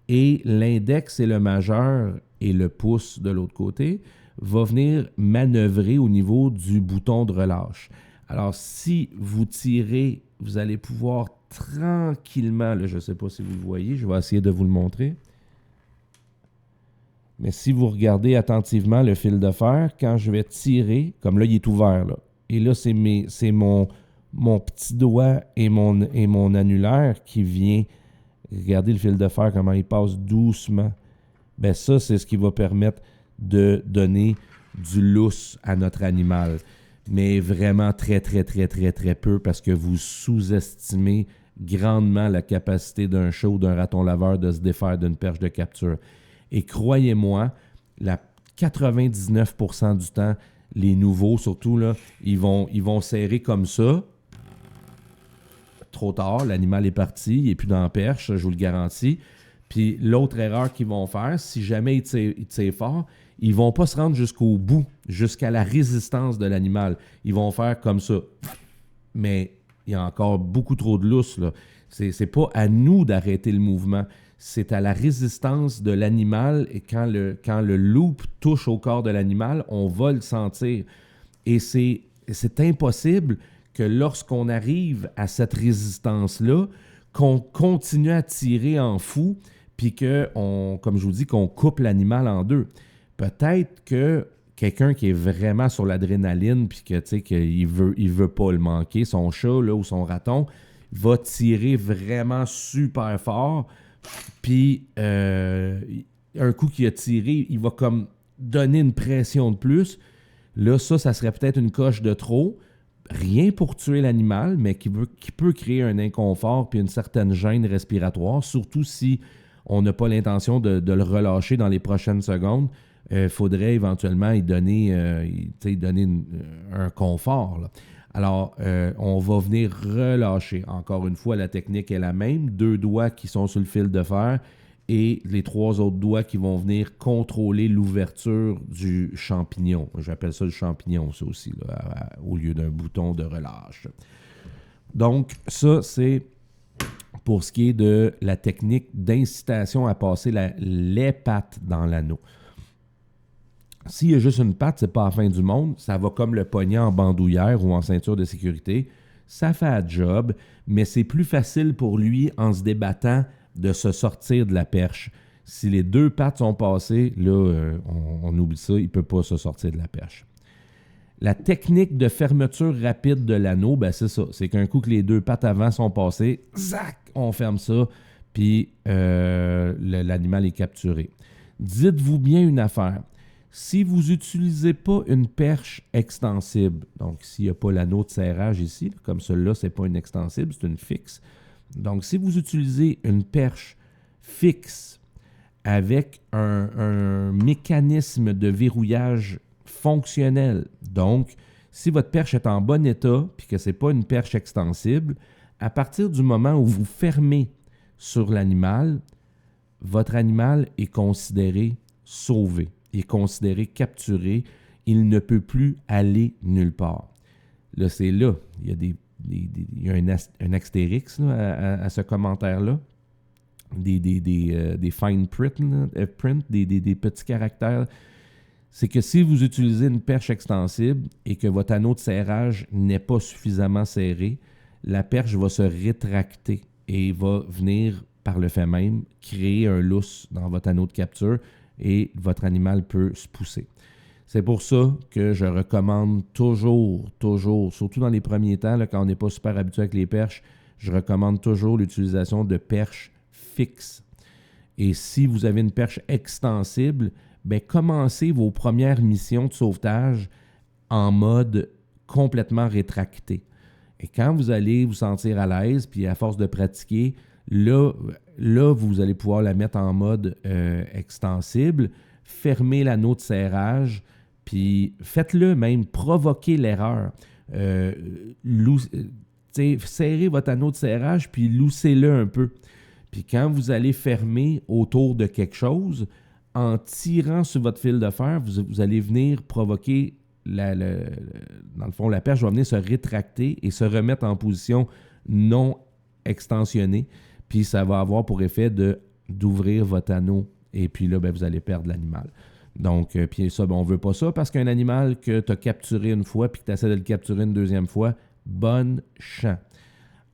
et l'index et le majeur et le pouce de l'autre côté va venir manœuvrer au niveau du bouton de relâche. Alors, si vous tirez, vous allez pouvoir tranquillement, là, je ne sais pas si vous le voyez, je vais essayer de vous le montrer. Mais si vous regardez attentivement le fil de fer, quand je vais tirer, comme là, il est ouvert, là. Et là, c'est mon petit doigt et mon annulaire qui vient. Regardez le fil de fer, comment il passe doucement. Ben ça, c'est ce qui va permettre de donner du lousse à notre animal. Mais vraiment très, très, très, très, très peu parce que vous sous-estimez grandement la capacité d'un chat ou d'un raton laveur de se défaire d'une perche de capture. Et croyez-moi, 99% du temps, les nouveaux, surtout, là, ils vont serrer comme ça. Trop tard, l'animal est parti, il n'est plus dans la perche, je vous le garantis. Puis l'autre erreur qu'ils vont faire, si jamais ils tirent fort, ils ne vont pas se rendre jusqu'au bout, jusqu'à la résistance de l'animal. Ils vont faire comme ça. Mais il y a encore beaucoup trop de lousse, là. C'est pas à nous d'arrêter le mouvement. C'est à la résistance de l'animal et quand le loop touche au corps de l'animal, on va le sentir. Et c'est impossible que lorsqu'on arrive à cette résistance-là, qu'on continue à tirer en fou, puis comme je vous dis, qu'on coupe l'animal en deux. Peut-être que quelqu'un qui est vraiment sur l'adrénaline, puis que, tu sais, qu'il veut pas le manquer, son chat là, ou son raton, va tirer vraiment super fort, puis un coup qu'il a tiré, il va comme donner une pression de plus. Là, ça serait peut-être une coche de trop. Rien pour tuer l'animal, mais qui peut créer un inconfort puis une certaine gêne respiratoire, surtout si on n'a pas l'intention de le relâcher dans les prochaines secondes. Il faudrait éventuellement y donner un confort, là. Alors, on va venir relâcher. Encore une fois, la technique est la même. 2 doigts qui sont sur le fil de fer et les 3 autres doigts qui vont venir contrôler l'ouverture du champignon. J'appelle ça le champignon, ça aussi, là, au lieu d'un bouton de relâche. Donc, ça, c'est pour ce qui est de la technique d'incitation à passer les pattes dans l'anneau. S'il y a juste une patte, c'est pas la fin du monde. Ça va comme le pogner en bandoulière ou en ceinture de sécurité. Ça fait un job, mais c'est plus facile pour lui, en se débattant, de se sortir de la perche. Si les 2 pattes sont passées, là, on oublie ça, il ne peut pas se sortir de la perche. La technique de fermeture rapide de l'anneau, ben c'est ça. C'est qu'un coup que les 2 pattes avant sont passées, zac, on ferme ça, puis l'animal est capturé. Dites-vous bien une affaire. Si vous n'utilisez pas une perche extensible, donc s'il n'y a pas l'anneau de serrage ici, comme celui-là, ce n'est pas une extensible, c'est une fixe. Donc, si vous utilisez une perche fixe avec un mécanisme de verrouillage fonctionnel, donc si votre perche est en bon état et que ce n'est pas une perche extensible, à partir du moment où vous fermez sur l'animal, votre animal est considéré sauvé. Il est considéré capturé, il ne peut plus aller nulle part. Là, c'est là. Il y a un astérix là, à ce commentaire-là. Des fine print, des petits caractères. c'est que si vous utilisez une perche extensible et que votre anneau de serrage n'est pas suffisamment serré, la perche va se rétracter et va venir, par le fait même, créer un lousse dans votre anneau de capture et votre animal peut se pousser. C'est pour ça que je recommande toujours, surtout dans les premiers temps, là, quand on n'est pas super habitué avec les perches, je recommande toujours l'utilisation de perches fixes. Et si vous avez une perche extensible, bien, commencez vos premières missions de sauvetage en mode complètement rétracté. Et quand vous allez vous sentir à l'aise, puis à force de pratiquer, là vous allez pouvoir la mettre en mode extensible, fermez l'anneau de serrage, puis faites-le même, provoquez l'erreur. Serrez votre anneau de serrage, puis loussez-le un peu. Puis quand vous allez fermer autour de quelque chose, en tirant sur votre fil de fer, vous allez venir provoquer, dans le fond, la perche va venir se rétracter et se remettre en position non extensionnée. Puis ça va avoir pour effet d'ouvrir votre anneau. Et puis là, vous allez perdre l'animal. Donc, puis ça, on ne veut pas ça parce qu'un animal que tu as capturé une fois puis que tu essaies de le capturer une deuxième fois, bonne chance.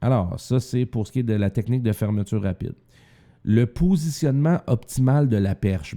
Alors, ça, c'est pour ce qui est de la technique de fermeture rapide. Le positionnement optimal de la perche,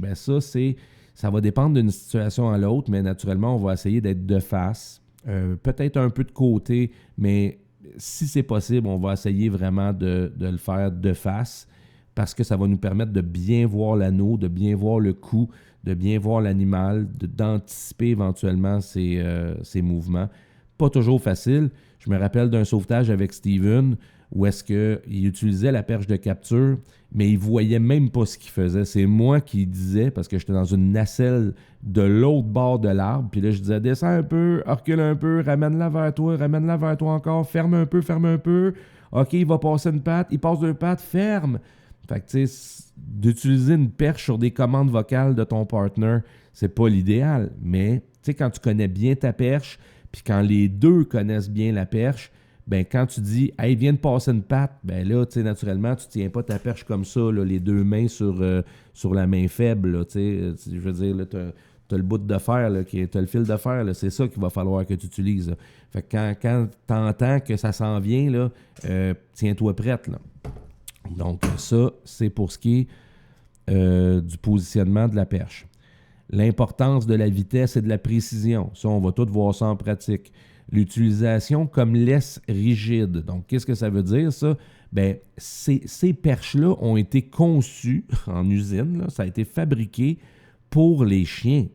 ça va dépendre d'une situation à l'autre, mais naturellement, on va essayer d'être de face, peut-être un peu de côté, mais si c'est possible, on va essayer vraiment de le faire de face parce que ça va nous permettre de bien voir l'anneau, de bien voir le cou, de bien voir l'animal, d'anticiper éventuellement ses mouvements. Pas toujours facile. Je me rappelle d'un sauvetage avec Steven où est-ce qu'il utilisait la perche de capture, mais il ne voyait même pas ce qu'il faisait. C'est moi qui disais, parce que j'étais dans une nacelle de l'autre bord de l'arbre, puis là, je disais, descends un peu, recule un peu, ramène-la vers toi encore, ferme un peu. OK, il va passer une patte, il passe deux pattes, ferme. Fait que, tu sais, d'utiliser une perche sur des commandes vocales de ton partner, c'est pas l'idéal. Mais, tu sais, quand tu connais bien ta perche, puis quand les deux connaissent bien la perche, quand tu dis « Hey, viens de passer une patte », là, tu sais, naturellement, tu tiens pas ta perche comme ça, là, les deux mains sur la main faible, là, tu sais. Je veux dire, là, t'as le bout de fer, là, t'as le fil de fer, là, c'est ça qu'il va falloir que tu utilises, là. Fait que quand t'entends que ça s'en vient, là, tiens-toi prête, là. Donc, ça, c'est pour ce qui est du positionnement de la perche. L'importance de la vitesse et de la précision. Ça, on va tout voir ça en pratique. L'utilisation comme laisse rigide. Donc, qu'est-ce que ça veut dire, ça? Ces perches-là ont été conçues en usine. Là, ça a été fabriqué pour les chiens.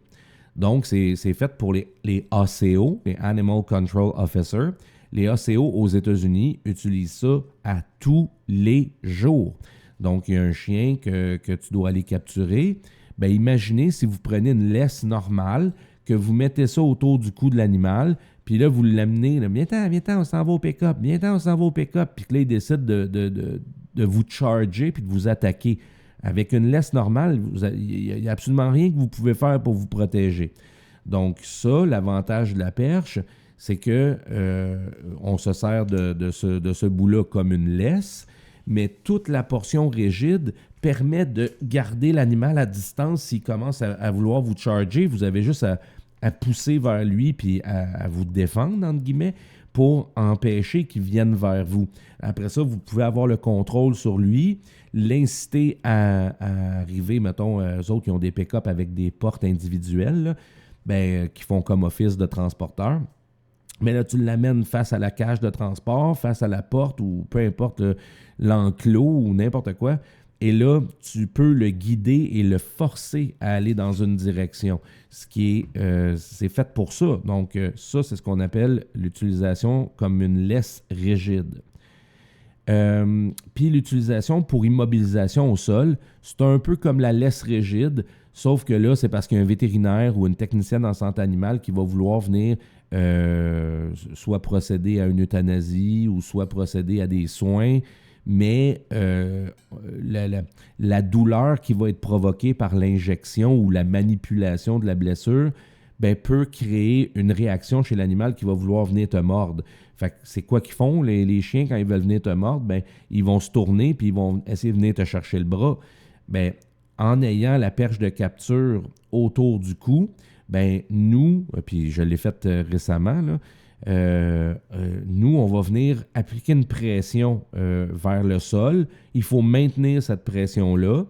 Donc, c'est fait pour les ACO, les Animal Control Officer. Les ACO aux États-Unis utilisent ça à tous les jours. Donc, il y a un chien que tu dois aller capturer. Imaginez si vous prenez une laisse normale, que vous mettez ça autour du cou de l'animal, puis là, vous l'amenez, viens-t'en, on s'en va au pick-up, puis que là, il décide de vous charger puis de vous attaquer. Avec une laisse normale, il n'y a absolument rien que vous pouvez faire pour vous protéger. Donc ça, l'avantage de la perche, c'est que on se sert de ce bout-là comme une laisse, mais toute la portion rigide permet de garder l'animal à distance s'il commence à vouloir vous charger. Vous avez juste à pousser vers lui puis à vous défendre, entre guillemets, pour empêcher qu'il vienne vers vous. Après ça, vous pouvez avoir le contrôle sur lui, l'inciter à arriver, mettons, eux autres qui ont des pick-up avec des portes individuelles, là, qui font comme office de transporteur. Mais là, tu l'amènes face à la cage de transport, face à la porte ou peu importe l'enclos ou n'importe quoi. Et là, tu peux le guider et le forcer à aller dans une direction. Ce qui est, c'est fait pour ça. Donc, ça, c'est ce qu'on appelle l'utilisation comme une laisse rigide. Puis l'utilisation pour immobilisation au sol, c'est un peu comme la laisse rigide, sauf que là, c'est parce qu'il y a un vétérinaire ou une technicienne en santé animale qui va vouloir venir soit procéder à une euthanasie ou soit procéder à des soins, mais la douleur qui va être provoquée par l'injection ou la manipulation de la blessure peut créer une réaction chez l'animal qui va vouloir venir te mordre. Fait que c'est quoi qu'ils font, les chiens, quand ils veulent venir te mordre? Ils vont se tourner puis ils vont essayer de venir te chercher le bras. En ayant la perche de capture autour du cou, ben nous, puis je l'ai fait récemment, là, nous, on va venir appliquer une pression vers le sol. Il faut maintenir cette pression-là,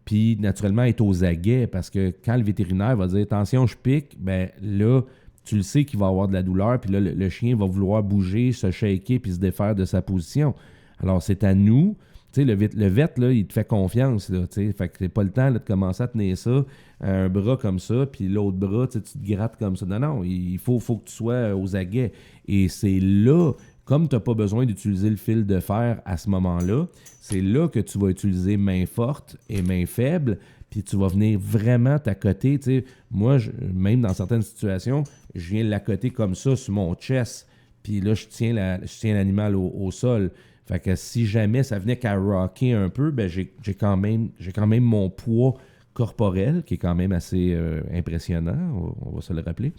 puis naturellement être aux aguets, parce que quand le vétérinaire va dire « attention, je pique », ben là, tu le sais qu'il va avoir de la douleur, puis là, le chien va vouloir bouger, se shaker, puis se défaire de sa position. Alors, c'est à nous. Tu sais, le vet, là, il te fait confiance, là, tu sais. Fait que c'est pas le temps là, de commencer à tenir ça, un bras comme ça, puis l'autre bras, tu te grattes comme ça. Non, non, il faut que tu sois aux aguets. Et c'est là, comme tu n'as pas besoin d'utiliser le fil de fer à ce moment-là, c'est là que tu vas utiliser main forte et main faible, puis tu vas venir vraiment t'accoter. Tu sais, moi, même dans certaines situations, je viens l'accoter comme ça sur mon chest, puis là, je tiens l'animal au sol. Fait que si jamais ça venait qu'à rocker un peu, ben j'ai quand même mon poids corporel, qui est quand même assez impressionnant, on va se le rappeler.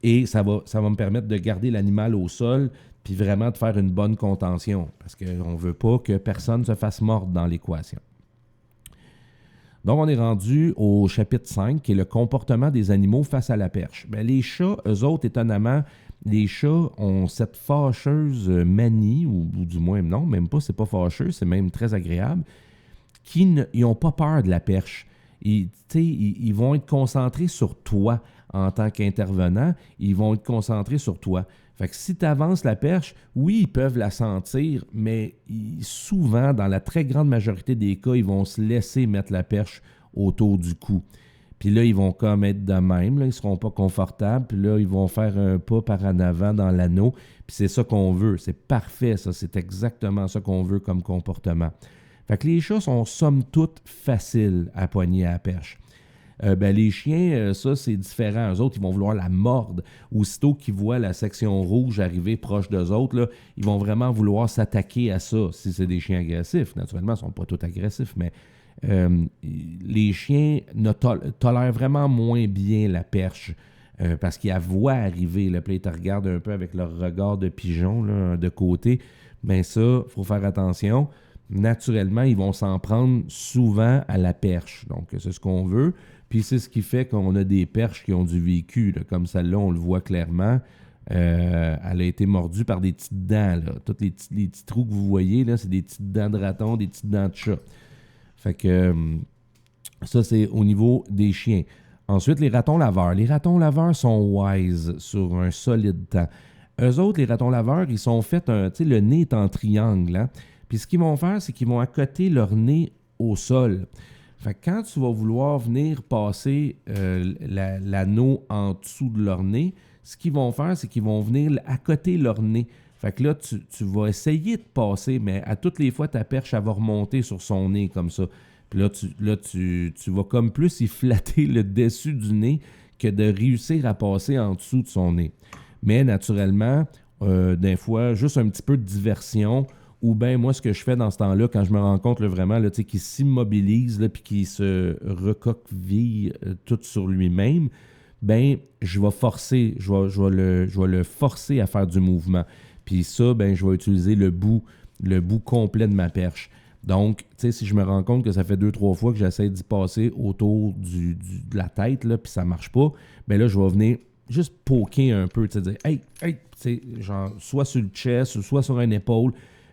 Et ça va me permettre de garder l'animal au sol, puis vraiment de faire une bonne contention, parce qu'on ne veut pas que personne se fasse mordre dans l'équation. Donc, on est rendu au chapitre 5, qui est le comportement des animaux face à la perche. Bien, les chats, eux autres, étonnamment, les chats ont cette fâcheuse manie, ou du moins, non, même pas, c'est pas fâcheux, c'est même très agréable, qu'ils n'ont pas peur de la perche. Ils vont être concentrés sur toi en tant qu'intervenant, ils vont être concentrés sur toi. Fait que si tu avances la perche, oui, ils peuvent la sentir, mais souvent, dans la très grande majorité des cas, ils vont se laisser mettre la perche autour du cou. Puis là, ils vont comme être de même, là, ils ne seront pas confortables, puis là, ils vont faire un pas par en avant dans l'anneau, puis c'est ça qu'on veut. C'est parfait, ça, c'est exactement ça qu'on veut comme comportement. Fait que les chats sont somme toute faciles à poigner à la perche. Les chiens, ça, c'est différent. Eux autres, ils vont vouloir la mordre. Aussitôt qu'ils voient la section rouge arriver proche d'eux autres, là, ils vont vraiment vouloir s'attaquer à ça. Si c'est des chiens agressifs, naturellement, ils ne sont pas tous agressifs, mais les chiens tolèrent vraiment moins bien la perche parce qu'ils la voient arriver. Là, puis ils te regardent un peu avec leur regard de pigeon là, de côté. Mais ça, il faut faire attention. Naturellement, ils vont s'en prendre souvent à la perche. Donc, c'est ce qu'on veut. Puis c'est ce qui fait qu'on a des perches qui ont du vécu. Là. Comme celle-là, on le voit clairement. Elle a été mordue par des petites dents. Là. Tous les petits trous que vous voyez, là, c'est des petites dents de raton, des petites dents de chat. Fait que ça, c'est au niveau des chiens. Ensuite, les ratons laveurs. Les ratons laveurs sont wise sur un solide temps. Eux autres, les ratons laveurs, ils sont faits, le nez est en triangle. Hein? Puis ce qu'ils vont faire, c'est qu'ils vont accoter leur nez au sol. Fait que quand tu vas vouloir venir passer l'anneau en dessous de leur nez, ce qu'ils vont faire, c'est qu'ils vont venir accoter leur nez. Fait que là, tu vas essayer de passer, mais à toutes les fois, ta perche, elle va remonter sur son nez comme ça. Puis là, tu vas comme plus y flatter le dessus du nez que de réussir à passer en dessous de son nez. Mais naturellement, des fois, juste un petit peu de diversion. Ou bien, moi, ce que je fais dans ce temps-là, quand je me rends compte là, vraiment là, qu'il s'immobilise puis qu'il se recoqueville tout sur lui-même, ben je vais forcer, je vais le forcer à faire du mouvement. Puis ça, ben je vais utiliser le bout complet de ma perche. Donc, tu sais, si je me rends compte que ça fait 2-3 fois que j'essaie d'y passer autour de la tête, là, puis ça marche pas, ben là, je vais venir juste poker un peu, tu sais, dire « Hey! » tu sais, genre, soit sur le chest, soit sur une épaule.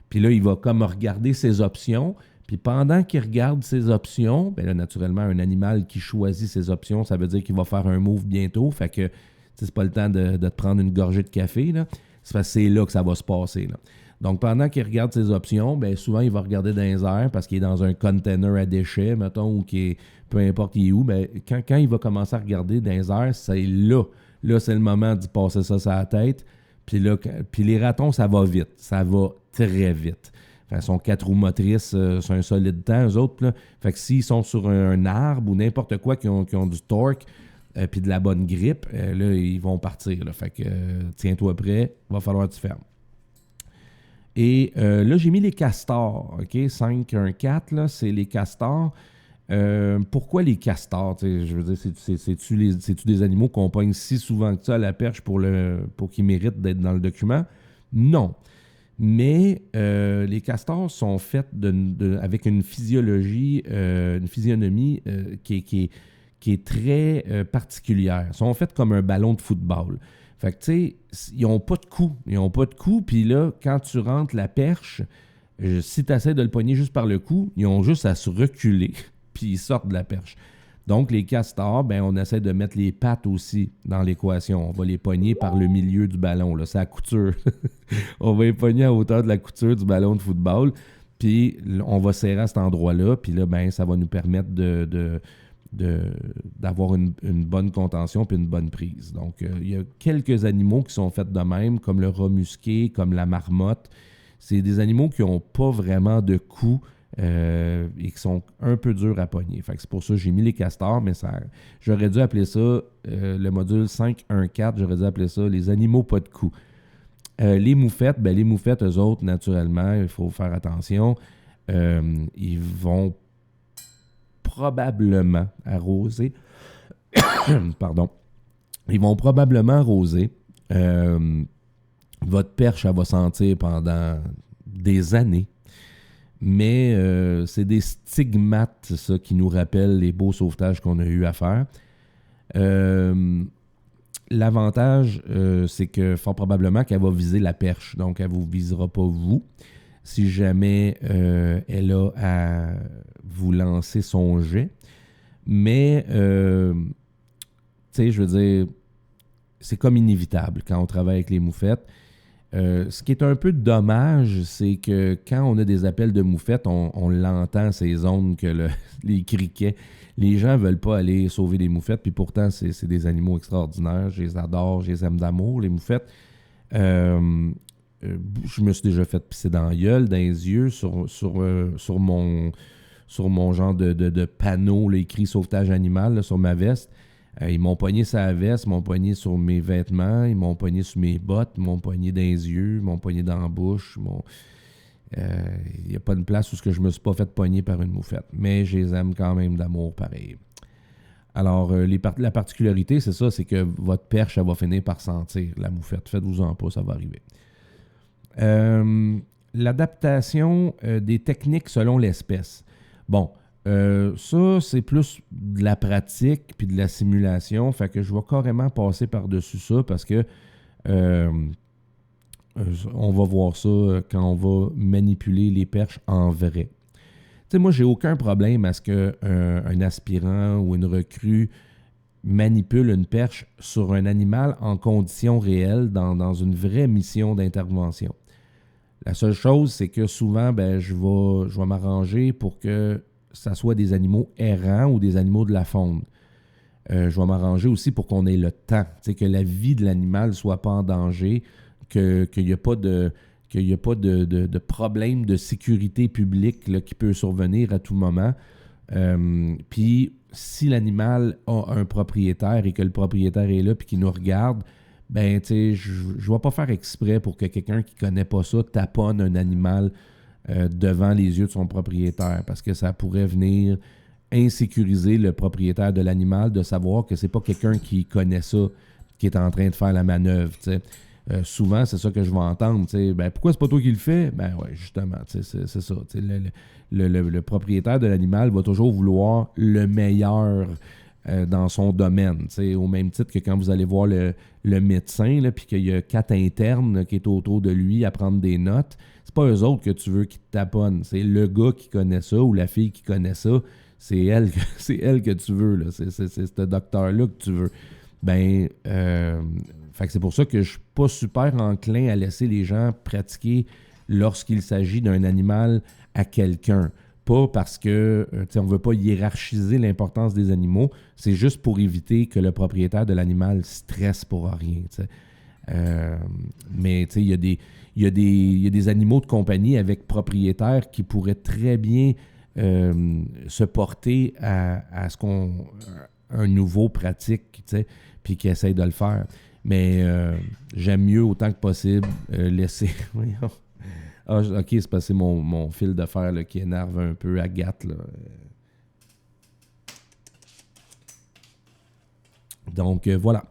Puis là, il va comme regarder ses options. Puis pendant qu'il regarde ses options, bien là, naturellement, un animal qui choisit ses options, ça veut dire qu'il va faire un move bientôt. Fait que c'est pas le temps de te prendre une gorgée de café. Là. C'est là que ça va se passer. Là. Donc pendant qu'il regarde ses options, bien souvent, il va regarder dans les airs parce qu'il est dans un container à déchets, mettons, ou qui est, peu importe il est où. Bien, quand il va commencer à regarder dans les airs, c'est là. Là, c'est le moment d'y passer ça sur la tête. Puis les ratons, ça va vite. Ça va très vite. Enfin, ils sont 4 roues motrices sur un solide temps, eux autres. Là. Fait que s'ils sont sur un arbre ou n'importe quoi qui ont du torque puis de la bonne grippe, là, ils vont partir. Là. Fait que tiens-toi prêt, va falloir que tu fermes. Et là, j'ai mis les castors. OK? 5-1-4, là, c'est les castors. Pourquoi les castors? Je veux dire, c'est-tu des animaux qu'on pogne si souvent que ça à la perche pour qu'ils méritent d'être dans le document? Non. Mais les castors sont faits avec une physionomie qui qui est très particulière. Ils sont faits comme un ballon de football. Fait que, tu sais, ils n'ont pas de cou. Ils n'ont pas de cou, puis là, quand tu rentres la perche, si tu essaies de le pogner juste par le cou, ils ont juste à se reculer, puis ils sortent de la perche. Donc, les castors, ben, on essaie de mettre les pattes aussi dans l'équation. On va les pogner par le milieu du ballon. Là. C'est la couture. On va les pogner à hauteur de la couture du ballon de football. Puis, on va serrer à cet endroit-là. Puis là, ben, ça va nous permettre d'avoir une bonne contention puis une bonne prise. Donc, il y a quelques animaux qui sont faits de même, comme le rat musqué, comme la marmotte. C'est des animaux qui n'ont pas vraiment de cou et qui sont un peu durs à pogner. Fait que c'est pour ça que j'ai mis les castors, mais j'aurais dû appeler ça, le module 5.1.4, j'aurais dû appeler ça les animaux pas de cou. Les moufettes, eux autres, naturellement, il faut faire attention. Ils vont probablement arroser. Pardon. Ils vont probablement arroser. Votre perche, elle va sentir pendant des années. Mais c'est des stigmates, ça, qui nous rappellent les beaux sauvetages qu'on a eu à faire. L'avantage, c'est que fort probablement qu'elle va viser la perche. Donc, elle ne vous visera pas vous. Si jamais elle a à vous lancer son jet. Mais, tu sais, je veux dire, c'est comme inévitable quand on travaille avec les moufettes. Ce qui est un peu dommage, c'est que quand on a des appels de moufettes, on l'entend, ces ondes que les criquets. Les gens ne veulent pas aller sauver des moufettes, puis pourtant, c'est des animaux extraordinaires. Je les adore, je les aime d'amour, les moufettes. Je me suis déjà fait pisser dans la gueule, dans les yeux, sur mon genre de panneau là, écrit « sauvetage animal » là, sur ma veste. Ils m'ont pogné sur la veste, ils m'ont pogné sur mes vêtements, ils m'ont pogné sur mes bottes, ils m'ont pogné dans les yeux, ils m'ont pogné dans la bouche. Il n'y a pas une place où je ne me suis pas fait pogner par une moufette. Mais je les aime quand même d'amour pareil. Alors, la particularité, c'est ça, c'est que votre perche, elle va finir par sentir la moufette. Faites-vous-en pas, ça va arriver. L'adaptation des techniques selon l'espèce. Bon, ça, c'est plus de la pratique puis de la simulation. Fait que je vais carrément passer par-dessus ça parce que on va voir ça quand on va manipuler les perches en vrai. Tu sais, moi, j'ai aucun problème à ce qu'un aspirant ou une recrue manipule une perche sur un animal en conditions réelles dans une vraie mission d'intervention. La seule chose, c'est que souvent, je vais m'arranger pour que ça soit des animaux errants ou des animaux de la faune. Je vais m'arranger aussi pour qu'on ait le temps, que la vie de l'animal ne soit pas en danger, qu'il n'y ait pas de problème de sécurité publique là, qui peut survenir à tout moment. Puis, si l'animal a un propriétaire et que le propriétaire est là et qu'il nous regarde, je ne vais pas faire exprès pour que quelqu'un qui ne connaît pas ça taponne un animal devant les yeux de son propriétaire parce que ça pourrait venir insécuriser le propriétaire de l'animal de savoir que c'est pas quelqu'un qui connaît ça qui est en train de faire la manœuvre. Souvent, c'est ça que je vais entendre. Pourquoi c'est pas toi qui le fais? Ben ouais, justement, c'est ça. Le propriétaire de l'animal va toujours vouloir le meilleur dans son domaine. Au même titre que quand vous allez voir le médecin, puis qu'il y a 4 internes là, qui est autour de lui à prendre des notes, c'est pas eux autres que tu veux qui te taponnent. C'est le gars qui connaît ça ou la fille qui connaît ça. C'est elle que tu veux. Là. C'est ce docteur-là que tu veux. Fait que c'est pour ça que je suis pas super enclin à laisser les gens pratiquer lorsqu'il s'agit d'un animal à quelqu'un. Pas parce que on ne veut pas hiérarchiser l'importance des animaux, c'est juste pour éviter que le propriétaire de l'animal stresse pour rien. Mais il y a des animaux de compagnie avec propriétaires qui pourraient très bien se porter à ce un nouveau pratique, puis qui essaye de le faire. Mais j'aime mieux autant que possible laisser... Ah, ok, c'est passé mon fil de fer là, qui énerve un peu Agathe. Là. Donc, voilà.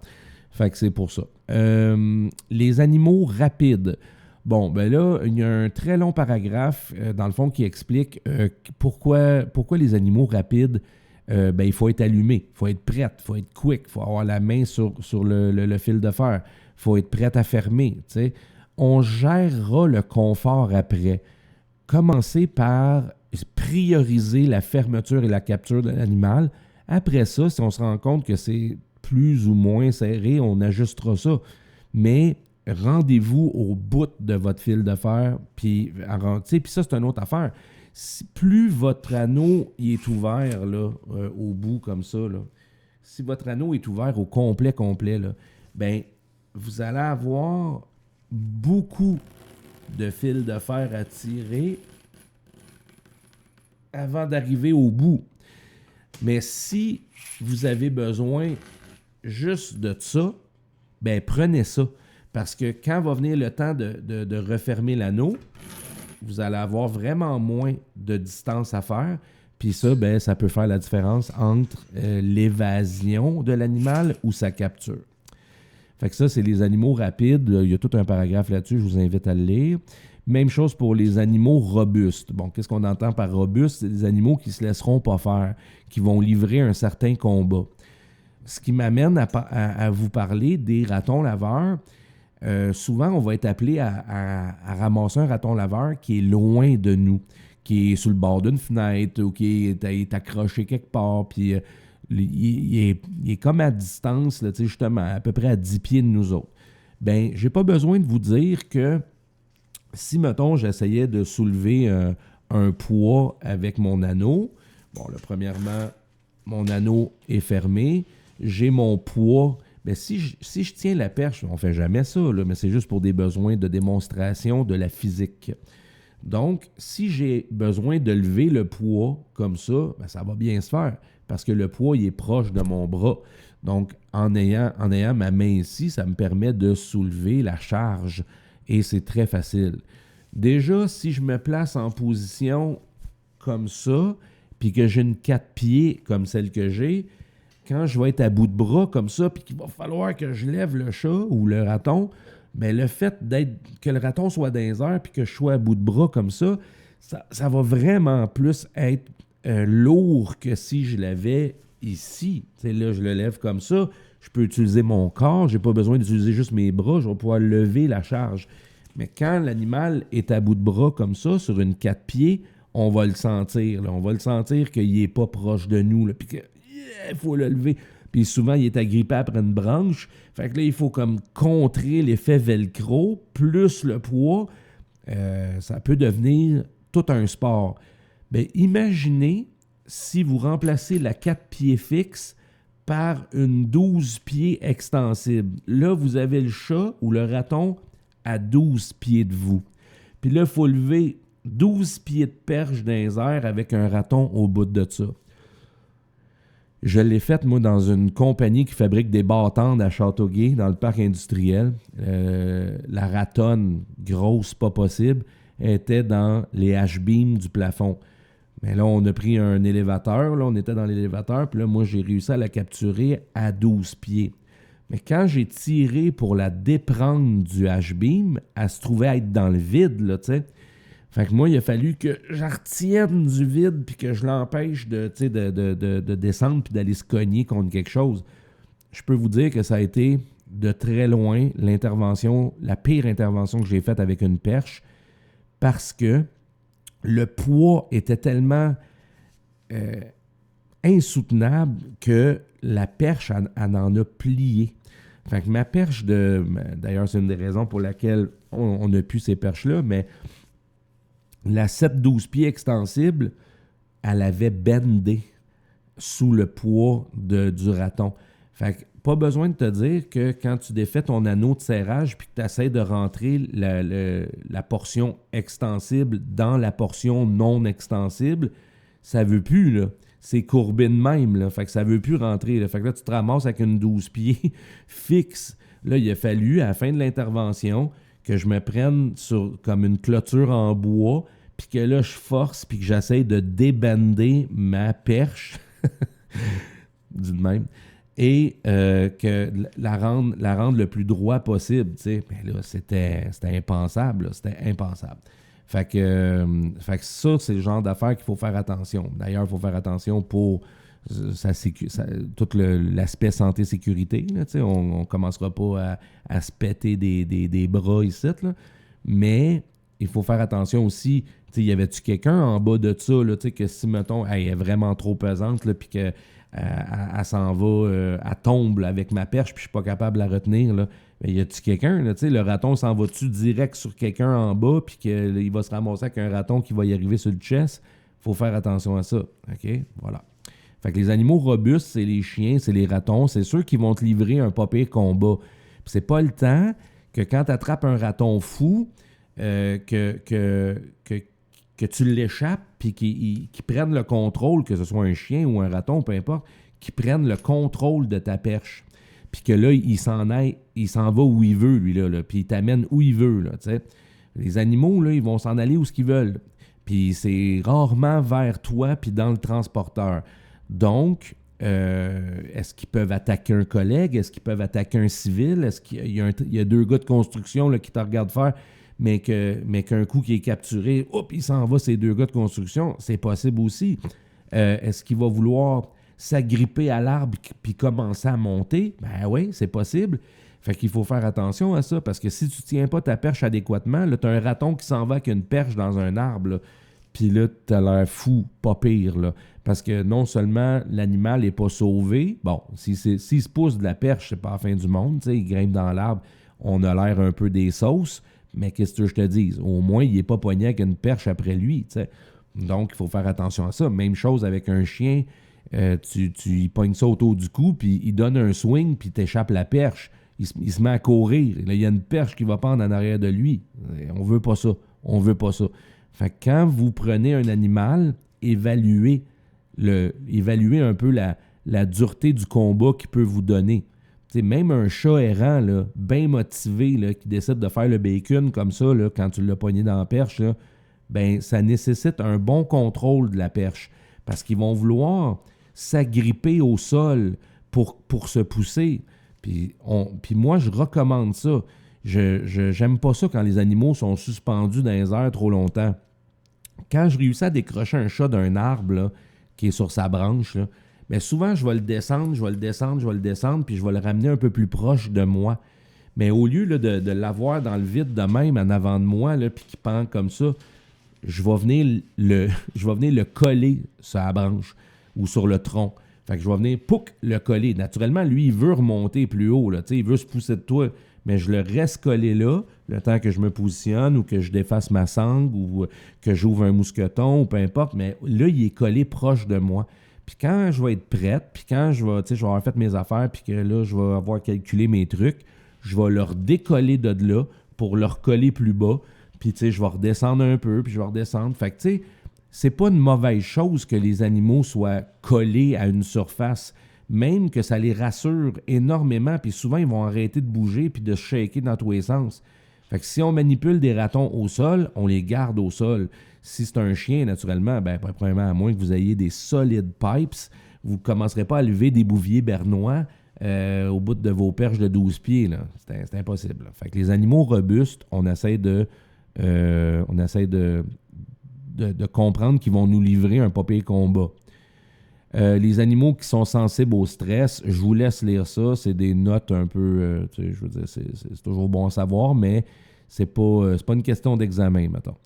Fait que c'est pour ça. Les animaux rapides. Bon, ben là, il y a un très long paragraphe, dans le fond, qui explique pourquoi les animaux rapides il faut être allumé, il faut être prêt, il faut être quick, il faut avoir la main sur le fil de fer, il faut être prêt à fermer. T'sais. On gérera le confort après. Commencez par prioriser la fermeture et la capture de l'animal. Après ça, si on se rend compte que c'est plus ou moins serré, on ajustera ça. Mais rendez-vous au bout de votre fil de fer, puis ça, c'est une autre affaire. Plus votre anneau il est ouvert là, au bout comme ça, là, si votre anneau est ouvert au complet, là, ben, vous allez avoir beaucoup de fils de fer à tirer avant d'arriver au bout. Mais si vous avez besoin juste de ça, ben prenez ça. Parce que quand va venir le temps de refermer l'anneau, vous allez avoir vraiment moins de distance à faire. Puis ça, ben, ça peut faire la différence entre l'évasion de l'animal ou sa capture. Fait que ça, c'est les animaux rapides. Il y a tout un paragraphe là-dessus, je vous invite à le lire. Même chose pour les animaux robustes. Bon, qu'est-ce qu'on entend par robuste? C'est des animaux qui ne se laisseront pas faire, qui vont livrer un certain combat. Ce qui m'amène à vous parler des ratons laveurs. Souvent, on va être appelé à ramasser un raton laveur qui est loin de nous, qui est sur le bord d'une fenêtre ou qui est accroché quelque part, puis il est comme à distance, là, justement, à peu près à 10 pieds de nous autres. Ben, j'ai pas besoin de vous dire que si, mettons, j'essayais de soulever un poids avec mon anneau, bon, là, premièrement, mon anneau est fermé, j'ai mon poids. Mais si je tiens la perche, on ne fait jamais ça, là, mais c'est juste pour des besoins de démonstration de la physique. Donc, si j'ai besoin de lever le poids comme ça, ben, ça va bien se faire parce que le poids il est proche de mon bras. Donc, en ayant ma main ici, ça me permet de soulever la charge et c'est très facile. Déjà, si je me place en position comme ça, puis que j'ai une 4 pieds comme celle que j'ai, quand je vais être à bout de bras comme ça, puis qu'il va falloir que je lève le chat ou le raton, bien, le fait que le raton soit dans les airs puis que je sois à bout de bras comme ça, ça va vraiment plus être lourd que si je l'avais ici. T'sais, là, je le lève comme ça, je peux utiliser mon corps, j'ai pas besoin d'utiliser juste mes bras, je vais pouvoir lever la charge. Mais quand l'animal est à bout de bras comme ça, sur une 4 pieds, on va le sentir. Là. On va le sentir qu'il n'est pas proche de nous, puis qu'il faut le lever. Puis souvent, il est agrippé après une branche. Fait que là, il faut comme contrer l'effet velcro, plus le poids. Ça peut devenir tout un sport. Bien, imaginez si vous remplacez la 4 pieds fixe par une 12 pieds extensible. Là, vous avez le chat ou le raton à 12 pieds de vous. Puis là, il faut lever 12 pieds de perche dans les airs avec un raton au bout de ça. Je l'ai faite, moi, dans une compagnie qui fabrique des bâtons à Châteauguay, dans le parc industriel. La ratonne, grosse, pas possible, était dans les H-beams du plafond. Mais là, on a pris un élévateur, là, on était dans l'élévateur, puis là, moi, j'ai réussi à la capturer à 12 pieds. Mais quand j'ai tiré pour la déprendre du H-beam, elle se trouvait être dans le vide, là, tu sais. Fait que moi, il a fallu que je retienne du vide puis que je l'empêche de descendre puis d'aller se cogner contre quelque chose. Je peux vous dire que ça a été de très loin l'intervention, la pire intervention que j'ai faite avec une perche parce que le poids était tellement insoutenable que la perche, elle en a plié. Fait que ma perche d'ailleurs, c'est une des raisons pour laquelle on n'a plus ces perches-là, mais la 7-12 pieds extensible, elle avait bendé sous le poids du raton. Fait que pas besoin de te dire que quand tu défais ton anneau de serrage puis que tu essaies de rentrer la portion extensible dans la portion non extensible, ça veut plus, là. C'est courbé de même, là. Fait que ça veut plus rentrer, là. Fait que là, tu te ramasses avec une 12 pieds fixe. Là, il a fallu, à la fin de l'intervention, que je me prenne comme une clôture en bois, puis que là, je force, puis que j'essaie de débander ma perche, dit de même, et que la rendre le plus droit possible, tu sais. Mais là, c'était impensable, là, c'était impensable. Fait que ça, c'est le genre d'affaires qu'il faut faire attention. D'ailleurs, il faut faire attention pour tout l'aspect santé-sécurité. Là, on ne commencera pas à se péter des bras ici. Là, mais il faut faire attention aussi. Y avait-tu quelqu'un en bas de ça, là, que si, mettons, elle est vraiment trop pesante, puis qu'elle s'en va, elle tombe là, avec ma perche, puis je suis pas capable de la retenir, là, mais y a-tu quelqu'un, là, le raton s'en va-tu direct sur quelqu'un en bas, puis qu'il va se ramasser avec un raton qui va y arriver sur le chest? Faut faire attention à ça. OK? Voilà. Fait que les animaux robustes, c'est les chiens, c'est les ratons, c'est ceux qui vont te livrer un pas pire combat. Puis c'est pas le temps que quand tu attrapes un raton fou, que tu l'échappes, puis qu'il prenne le contrôle, que ce soit un chien ou un raton, peu importe, qu'il prenne le contrôle de ta perche. Puis que là, il s'en va où il veut, lui, là, puis il t'amène où il veut, là, tu sais. Les animaux, là, ils vont s'en aller où ce qu'ils veulent. Puis c'est rarement vers toi, puis dans le transporteur. Donc, est-ce qu'ils peuvent attaquer un collègue? Est-ce qu'ils peuvent attaquer un civil? Est-ce qu'il y a deux gars de construction là, qui te regardent faire, mais qu'un coup qui est capturé, hop, il s'en va, ces deux gars de construction? C'est possible aussi. Est-ce qu'il va vouloir s'agripper à l'arbre puis commencer à monter? Ben oui, c'est possible. Fait qu'il faut faire attention à ça, parce que si tu ne tiens pas ta perche adéquatement, là, tu as un raton qui s'en va avec une perche dans un arbre, là, puis là, tu as l'air fou, pas pire, là. Parce que non seulement l'animal n'est pas sauvé, bon, s'il se pousse de la perche, c'est pas la fin du monde, il grimpe dans l'arbre, on a l'air un peu des sauces, mais qu'est-ce que je te dis? Au moins, il n'est pas pogné avec une perche après lui, t'sais. Donc, il faut faire attention à ça. Même chose avec un chien, tu y pognes ça autour du cou, puis il donne un swing, puis t'échappes la perche. Il se met à courir. Là, il y a une perche qui va pendre en arrière de lui. On veut pas ça. On veut pas ça. Fait que quand vous prenez un animal, évaluez un peu la dureté du combat qu'il peut vous donner. T'sais, même un chat errant, là, bien motivé, là, qui décide de faire le bacon comme ça, là, quand tu l'as pogné dans la perche, là, ben, ça nécessite un bon contrôle de la perche. Parce qu'ils vont vouloir s'agripper au sol pour se pousser. Puis moi, je recommande ça. J'aime pas ça quand les animaux sont suspendus dans les airs trop longtemps. Quand je réussis à décrocher un chat d'un arbre là, qui est sur sa branche, là, bien souvent, je vais le descendre, puis je vais le ramener un peu plus proche de moi. Mais au lieu là, de l'avoir dans le vide de même en avant de moi, là, puis qu'il pend comme ça, je vais venir le coller sur la branche ou sur le tronc. Fait que je vais venir, le coller. Naturellement, lui, il veut remonter plus haut, là, il veut se pousser de toi, mais je le reste collé là, le temps que je me positionne ou que je défasse ma sangle ou que j'ouvre un mousqueton ou peu importe, mais là, il est collé proche de moi. Puis quand je vais être prête, puis quand je vais avoir fait mes affaires, puis que là, je vais avoir calculé mes trucs, je vais leur décoller de là pour leur coller plus bas. Puis, je vais redescendre un peu, puis je vais redescendre. Fait que, c'est pas une mauvaise chose que les animaux soient collés à une surface, même que ça les rassure énormément, puis souvent, ils vont arrêter de bouger puis de se shaker dans tous les sens. Fait que si on manipule des ratons au sol, on les garde au sol. Si c'est un chien, naturellement, ben, premièrement, à moins que vous ayez des solides pipes, vous ne commencerez pas à lever des bouviers bernois au bout de vos perches de 12 pieds. Là. C'est impossible. Là. Fait que les animaux robustes, on essaie de comprendre qu'ils vont nous livrer un pas pire combat. Les animaux qui sont sensibles au stress, je vous laisse lire ça. C'est des notes un peu... je veux dire, c'est toujours bon à savoir, mais c'est pas une question d'examen, mettons.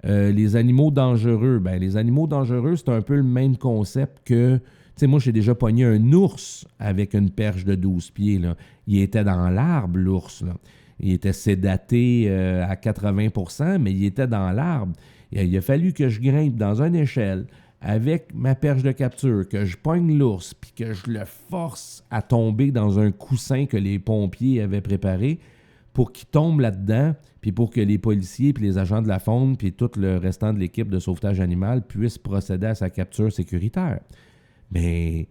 Les animaux dangereux. Ben, les animaux dangereux, c'est un peu le même concept que... Tu sais, moi, j'ai déjà pogné un ours avec une perche de 12 pieds. Là. Il était dans l'arbre, l'ours. Là. Il était sédaté à 80%, mais il était dans l'arbre. Il a fallu que je grimpe dans une échelle avec ma perche de capture, que je pogne l'ours, puis que je le force à tomber dans un coussin que les pompiers avaient préparé pour qu'il tombe là-dedans, puis pour que les policiers, puis les agents de la faune, puis tout le restant de l'équipe de sauvetage animal puissent procéder à sa capture sécuritaire. Mais,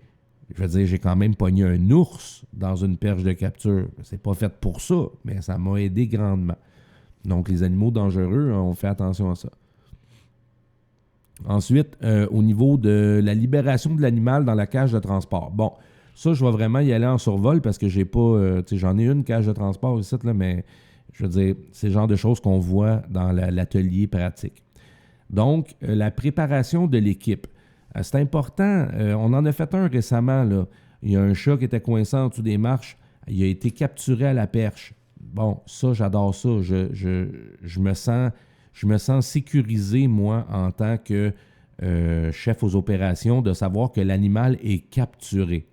je veux dire, j'ai quand même pogné un ours dans une perche de capture. C'est pas fait pour ça, mais ça m'a aidé grandement. Donc, les animaux dangereux, on fait attention à ça. Ensuite, au niveau de la libération de l'animal dans la cage de transport. Bon, ça, je vais vraiment y aller en survol parce que j'ai pas... j'en ai une cage de transport ici, là, mais je veux dire, c'est le genre de choses qu'on voit dans l'atelier pratique. Donc, la préparation de l'équipe. C'est important. On en a fait un récemment, là. Il y a un chat qui était coincé en dessous des marches. Il a été capturé à la perche. Bon, ça, j'adore ça. Je me sens sécurisé, moi, en tant que chef aux opérations, de savoir que l'animal est capturé.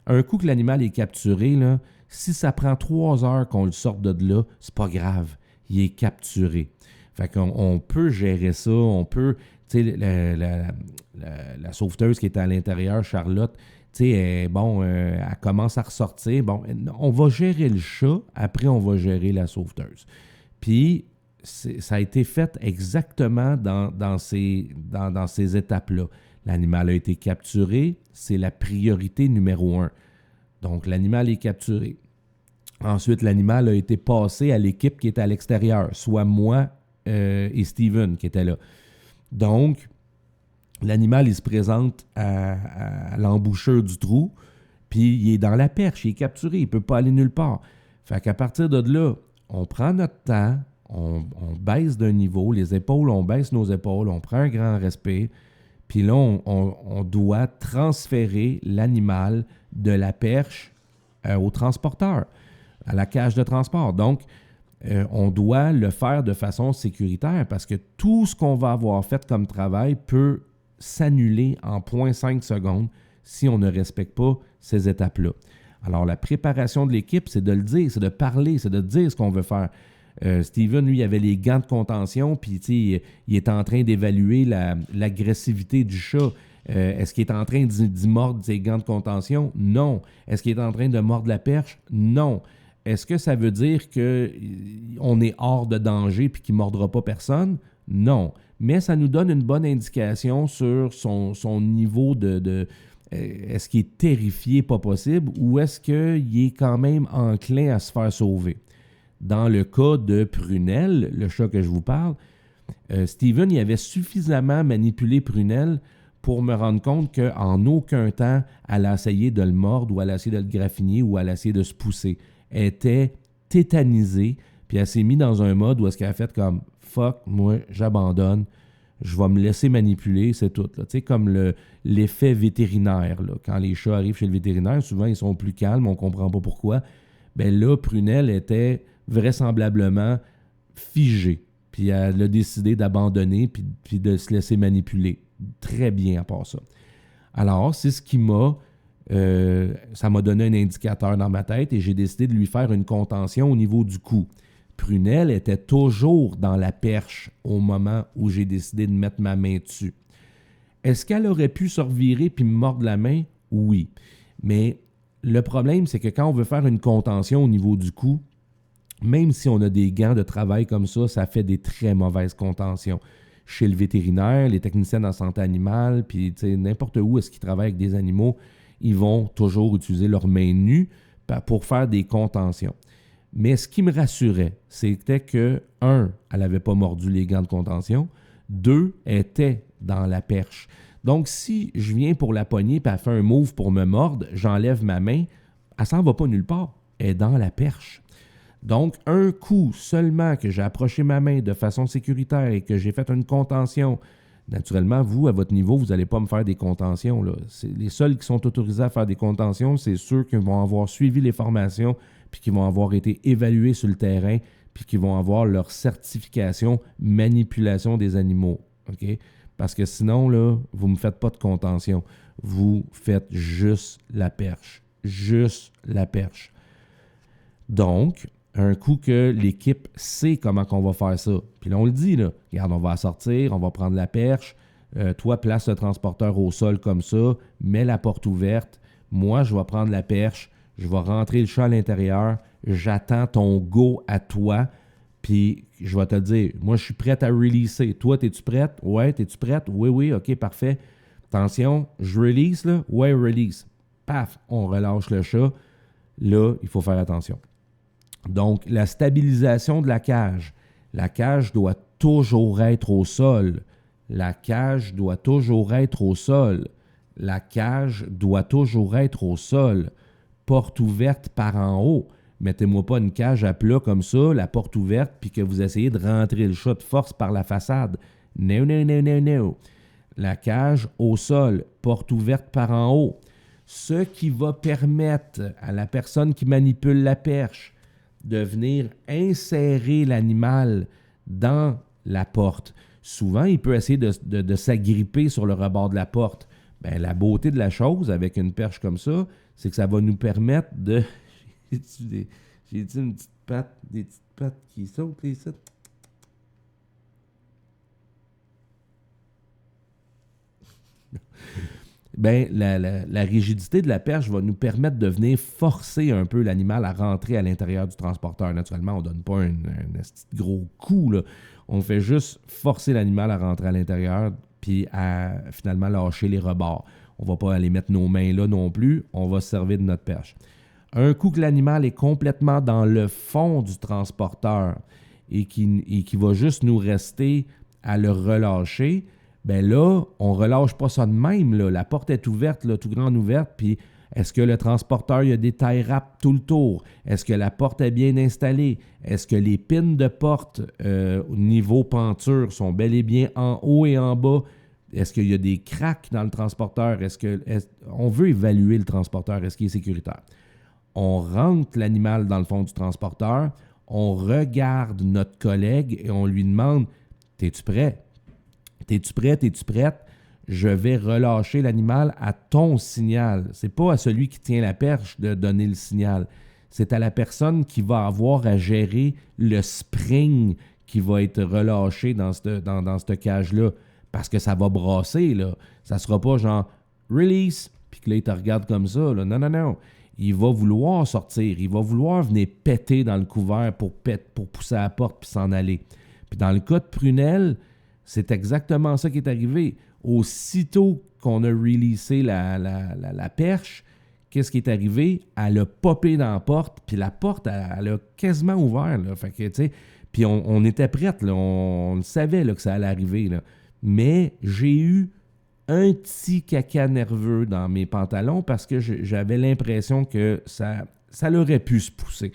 Un coup que l'animal est capturé, là, si ça prend 3 heures qu'on le sorte de là, c'est pas grave. Il est capturé. Fait qu'on peut gérer ça. On peut... Tu sais, la sauveteuse qui était à l'intérieur, Charlotte, tu sais, bon, elle commence à ressortir. Bon, on va gérer le chat, après on va gérer la sauveteuse. Puis, ça a été fait exactement dans ces étapes-là. L'animal a été capturé, c'est la priorité numéro 1. Donc, l'animal est capturé. Ensuite, l'animal a été passé à l'équipe qui était à l'extérieur, soit moi et Steven qui étaient là. Donc, l'animal, il se présente à l'embouchure du trou, puis il est dans la perche, il est capturé, il ne peut pas aller nulle part. Fait qu'à partir de là, on prend notre temps, on baisse d'un niveau, les épaules, on baisse nos épaules, on prend un grand respect, puis là, on doit transférer l'animal de la perche au transporteur, à la cage de transport. Donc, on doit le faire de façon sécuritaire parce que tout ce qu'on va avoir fait comme travail peut s'annuler en 0,5 secondes si on ne respecte pas ces étapes-là. Alors, la préparation de l'équipe, c'est de le dire, c'est de parler, c'est de dire ce qu'on veut faire. Steven, lui, il avait les gants de contention, puis il est en train d'évaluer l'agressivité du chat. Est-ce qu'il est en train d'y mordre ses gants de contention? Non. Est-ce qu'il est en train de mordre la perche? Non. Est-ce que ça veut dire qu'on est hors de danger et qu'il ne mordra pas personne? Non. Mais ça nous donne une bonne indication sur son niveau de est-ce qu'il est terrifié, pas possible, ou est-ce qu'il est quand même enclin à se faire sauver? Dans le cas de Prunelle, le chat que je vous parle, Steven il avait suffisamment manipulé Prunelle pour me rendre compte qu'en aucun temps, elle a essayé de le mordre ou elle a essayé de le graffiner ou elle a essayé de se pousser. Elle était tétanisée, puis elle s'est mise dans un mode où est-ce qu'elle a fait comme « fuck, moi, j'abandonne, je vais me laisser manipuler, c'est tout. » Tu sais, comme l'effet vétérinaire. Là. Quand les chats arrivent chez le vétérinaire, souvent, ils sont plus calmes, on ne comprend pas pourquoi. Bien là, Prunelle était vraisemblablement figée, puis elle a décidé d'abandonner puis de se laisser manipuler. Très bien à part ça. Alors, c'est ce qui ça m'a donné un indicateur dans ma tête et j'ai décidé de lui faire une contention au niveau du cou. Prunelle était toujours dans la perche au moment où j'ai décidé de mettre ma main dessus. Est-ce qu'elle aurait pu se revirer puis me mordre la main? Oui. Mais le problème, c'est que quand on veut faire une contention au niveau du cou, même si on a des gants de travail comme ça fait des très mauvaises contentions. Chez le vétérinaire, les techniciens en santé animale, puis n'importe où est-ce qu'ils travaillent avec des animaux, ils vont toujours utiliser leurs mains nues pour faire des contentions. Mais ce qui me rassurait, c'était que, 1, elle n'avait pas mordu les gants de contention, 2, elle était dans la perche. Donc, si je viens pour la pogner et elle fait un move pour me mordre, j'enlève ma main, elle s'en va pas nulle part, elle est dans la perche. Donc, un coup seulement que j'ai approché ma main de façon sécuritaire et que j'ai fait une contention, naturellement, vous, à votre niveau, vous n'allez pas me faire des contentions. Là. Les seuls qui sont autorisés à faire des contentions, c'est ceux qui vont avoir suivi les formations puis qui vont avoir été évalués sur le terrain puis qui vont avoir leur certification manipulation des animaux. Okay? Parce que sinon, là, vous ne me faites pas de contention. Vous faites juste la perche. Juste la perche. Donc, un coup que l'équipe sait comment on va faire ça. Puis là, on le dit, là. Regarde, on va sortir, on va prendre la perche. Toi, place le transporteur au sol comme ça, mets la porte ouverte. Moi, je vais prendre la perche, je vais rentrer le chat à l'intérieur, j'attends ton go à toi, puis je vais te dire, moi, je suis prête à releaser. Toi, es-tu prête? Ouais, es-tu prête? Oui, oui, OK, parfait. Attention, je release, là? Ouais, release. Paf, on relâche le chat. Là, il faut faire attention. Donc, la stabilisation de la cage. La cage doit toujours être au sol. La cage doit toujours être au sol. La cage doit toujours être au sol. Porte ouverte par en haut. Mettez-moi pas une cage à plat comme ça, la porte ouverte, puis que vous essayez de rentrer le chat de force par la façade. No, no, no, no, no. la cage au sol, porte ouverte par en haut, ce qui va permettre à la personne qui manipule la perche de venir insérer l'animal dans la porte. Souvent, il peut essayer de s'agripper sur le rebord de la porte. Bien, la beauté de la chose avec une perche comme ça, c'est que ça va nous permettre de... J'ai dit une petite patte, des petites pattes qui sautent, les ça. Ben, la rigidité de la perche va nous permettre de venir forcer un peu l'animal à rentrer à l'intérieur du transporteur. Naturellement, on ne donne pas un gros coup, là. On fait juste forcer l'animal à rentrer à l'intérieur puis à finalement lâcher les rebords. On ne va pas aller mettre nos mains là non plus. On va se servir de notre perche. Un coup que l'animal est complètement dans le fond du transporteur et qui va juste nous rester à le relâcher, bien là, on ne relâche pas ça de même. Là. La porte est ouverte, là, tout grande ouverte, puis est-ce que le transporteur, il y a des tie wraps tout le tour? Est-ce que la porte est bien installée? Est-ce que les pins de porte au niveau penture sont bel et bien en haut et en bas? Est-ce qu'il y a des cracks dans le transporteur? On veut évaluer le transporteur. Est-ce qu'il est sécuritaire? On rentre l'animal dans le fond du transporteur, on regarde notre collègue et on lui demande « T'es-tu prêt? T'es-tu prêt? T'es-tu prête? Je vais relâcher l'animal à ton signal. » C'est pas à celui qui tient la perche de donner le signal. C'est à la personne qui va avoir à gérer le spring qui va être relâché dans cette cage-là. Parce que ça va brasser, là. Ça sera pas genre « Release », puis que là, il te regarde comme ça. Là. Non, non, non. Il va vouloir sortir, il va vouloir venir péter dans le couvert pour pousser à la porte puis s'en aller. Puis dans le cas de Prunelle, c'est exactement ça qui est arrivé. Aussitôt qu'on a releasé la perche, qu'est-ce qui est arrivé? Elle a popé dans la porte, puis la porte, elle a quasiment ouvert. Là. Fait que, tu sais, puis on était prêts, là, on le savait là, que ça allait arriver. Là. Mais j'ai eu un petit caca nerveux dans mes pantalons parce que j'avais l'impression que ça aurait pu se pousser.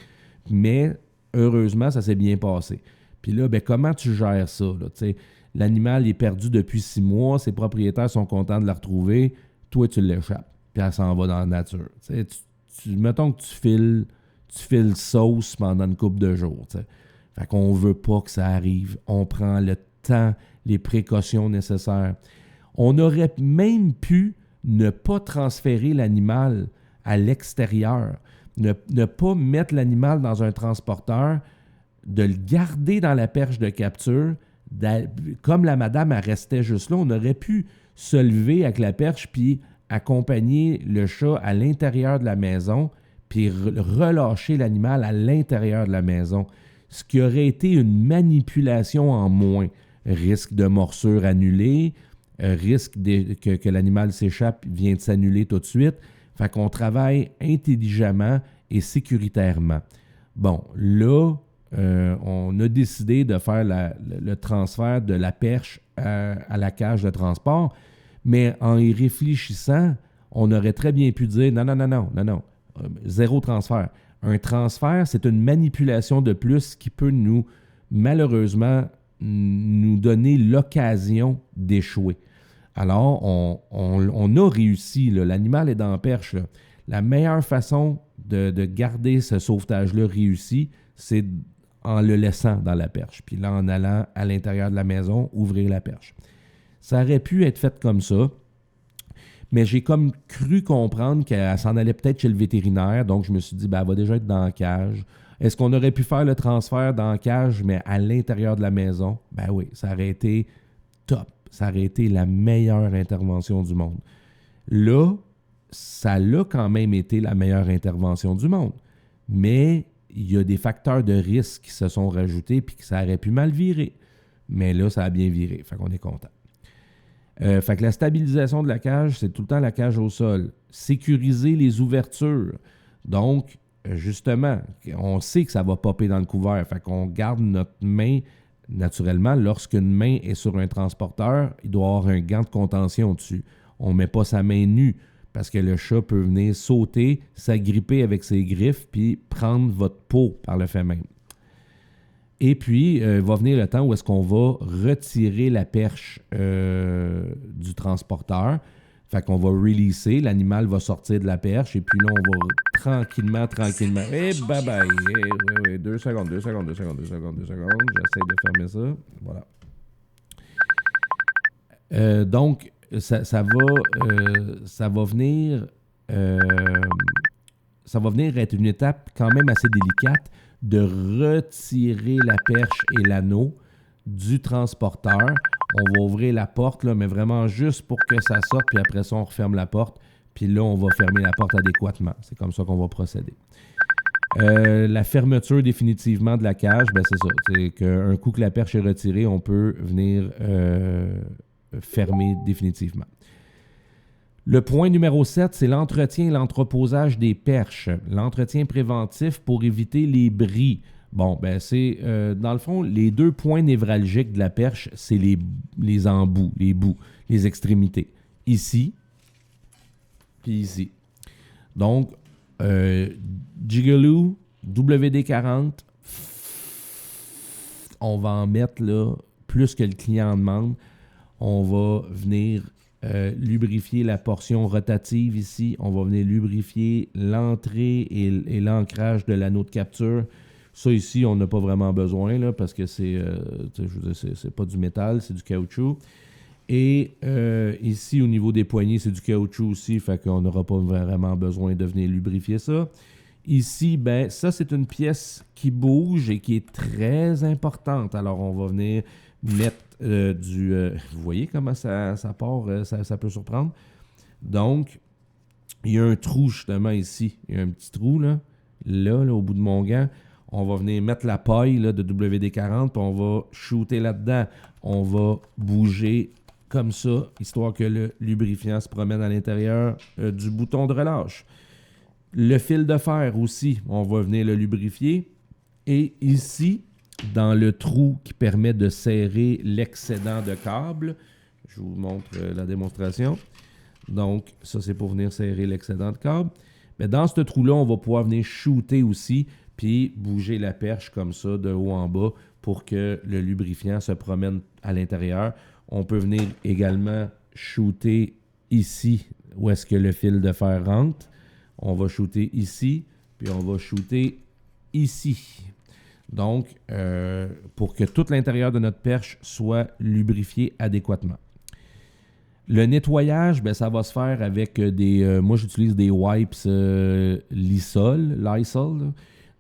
Mais heureusement, ça s'est bien passé. Puis là, ben, comment tu gères ça? Là, l'animal est perdu depuis 6 mois, ses propriétaires sont contents de le retrouver, toi, tu l'échappes. Puis elle s'en va dans la nature. Mettons que tu files sauce pendant une couple de jours. T'sais. Fait qu'on ne veut pas que ça arrive. On prend le temps, les précautions nécessaires. On aurait même pu ne pas transférer l'animal à l'extérieur, ne pas mettre l'animal dans un transporteur, de le garder dans la perche de capture. Comme la madame, elle restait juste là, on aurait pu se lever avec la perche puis accompagner le chat à l'intérieur de la maison puis relâcher l'animal à l'intérieur de la maison, ce qui aurait été une manipulation en moins. Risque de morsure annulée, risque que l'animal s'échappe vient de s'annuler tout de suite. Fait qu'on travaille intelligemment et sécuritairement. Bon, là, on a décidé de faire le transfert de la perche à la cage de transport, mais en y réfléchissant, on aurait très bien pu dire non, zéro transfert. Un transfert, c'est une manipulation de plus qui peut malheureusement, nous donner l'occasion d'échouer. Alors, on a réussi, là, l'animal est dans la perche. Là. La meilleure façon de garder ce sauvetage-là réussi, c'est en le laissant dans la perche. Puis là, en allant à l'intérieur de la maison, ouvrir la perche. Ça aurait pu être fait comme ça, mais j'ai comme cru comprendre qu'elle s'en allait peut-être chez le vétérinaire, donc je me suis dit, ben, elle va déjà être dans la cage. Est-ce qu'on aurait pu faire le transfert dans la cage, mais à l'intérieur de la maison? Ben oui, ça aurait été top. Ça aurait été la meilleure intervention du monde. Là, ça l'a quand même été la meilleure intervention du monde. Mais il y a des facteurs de risque qui se sont rajoutés puis que ça aurait pu mal virer. Mais là, ça a bien viré. Fait qu'on est content. Fait que la stabilisation de la cage, c'est tout le temps la cage au sol. Sécuriser les ouvertures. Donc, justement, on sait que ça va popper dans le couvert. Fait qu'on garde notre main. Naturellement, lorsqu'une main est sur un transporteur, il doit avoir un gant de contention dessus. On ne met pas sa main nue parce que le chat peut venir sauter, s'agripper avec ses griffes puis prendre votre peau par le fait même. Et puis, va venir le temps où est-ce qu'on va retirer la perche du transporteur. Fait qu'on va releaser, l'animal va sortir de la perche et puis là, on va tranquillement. Et bye-bye. Oui, 2 secondes. J'essaie de fermer ça. Voilà. Donc, ça va venir être une étape quand même assez délicate de retirer la perche et l'anneau du transporteur. On va ouvrir la porte, là, mais vraiment juste pour que ça sorte, puis après ça, on referme la porte, puis là, on va fermer la porte adéquatement. C'est comme ça qu'on va procéder. La fermeture définitivement de la cage, ben c'est ça. C'est qu'un coup que la perche est retirée, on peut venir fermer définitivement. Le point numéro 7, c'est l'entretien et l'entreposage des perches. L'entretien préventif pour éviter les bris. Bon, ben c'est, dans le fond, les 2 points névralgiques de la perche, c'est les embouts, les bouts, les extrémités. Ici, puis ici. Donc, Jigaloo, WD-40, on va en mettre là plus que le client en demande. On va venir lubrifier la portion rotative ici. On va venir lubrifier l'entrée et l'ancrage de l'anneau de capture. Ça ici, on n'a pas vraiment besoin là, parce que c'est pas du métal, c'est du caoutchouc. Et ici, au niveau des poignées, c'est du caoutchouc aussi, fait qu'on n'aura pas vraiment besoin de venir lubrifier ça. Ici, ben ça, c'est une pièce qui bouge et qui est très importante. Alors, on va venir mettre vous voyez comment ça part, ça peut surprendre. Donc, il y a un trou justement ici. Il y a un petit trou là, au bout de mon gant. On va venir mettre la paille là, de WD-40, puis on va shooter là-dedans. On va bouger comme ça, histoire que le lubrifiant se promène à l'intérieur du bouton de relâche. Le fil de fer aussi, on va venir le lubrifier. Et ici, dans le trou qui permet de serrer l'excédent de câble, je vous montre la démonstration. Donc, ça, c'est pour venir serrer l'excédent de câble. Mais dans ce trou-là, on va pouvoir venir shooter aussi, puis bouger la perche comme ça, de haut en bas, pour que le lubrifiant se promène à l'intérieur. On peut venir également shooter ici, où est-ce que le fil de fer rentre. On va shooter ici, puis on va shooter ici. Donc, pour que tout l'intérieur de notre perche soit lubrifié adéquatement. Le nettoyage, ben, ça va se faire avec moi, j'utilise des wipes Lysol. Là.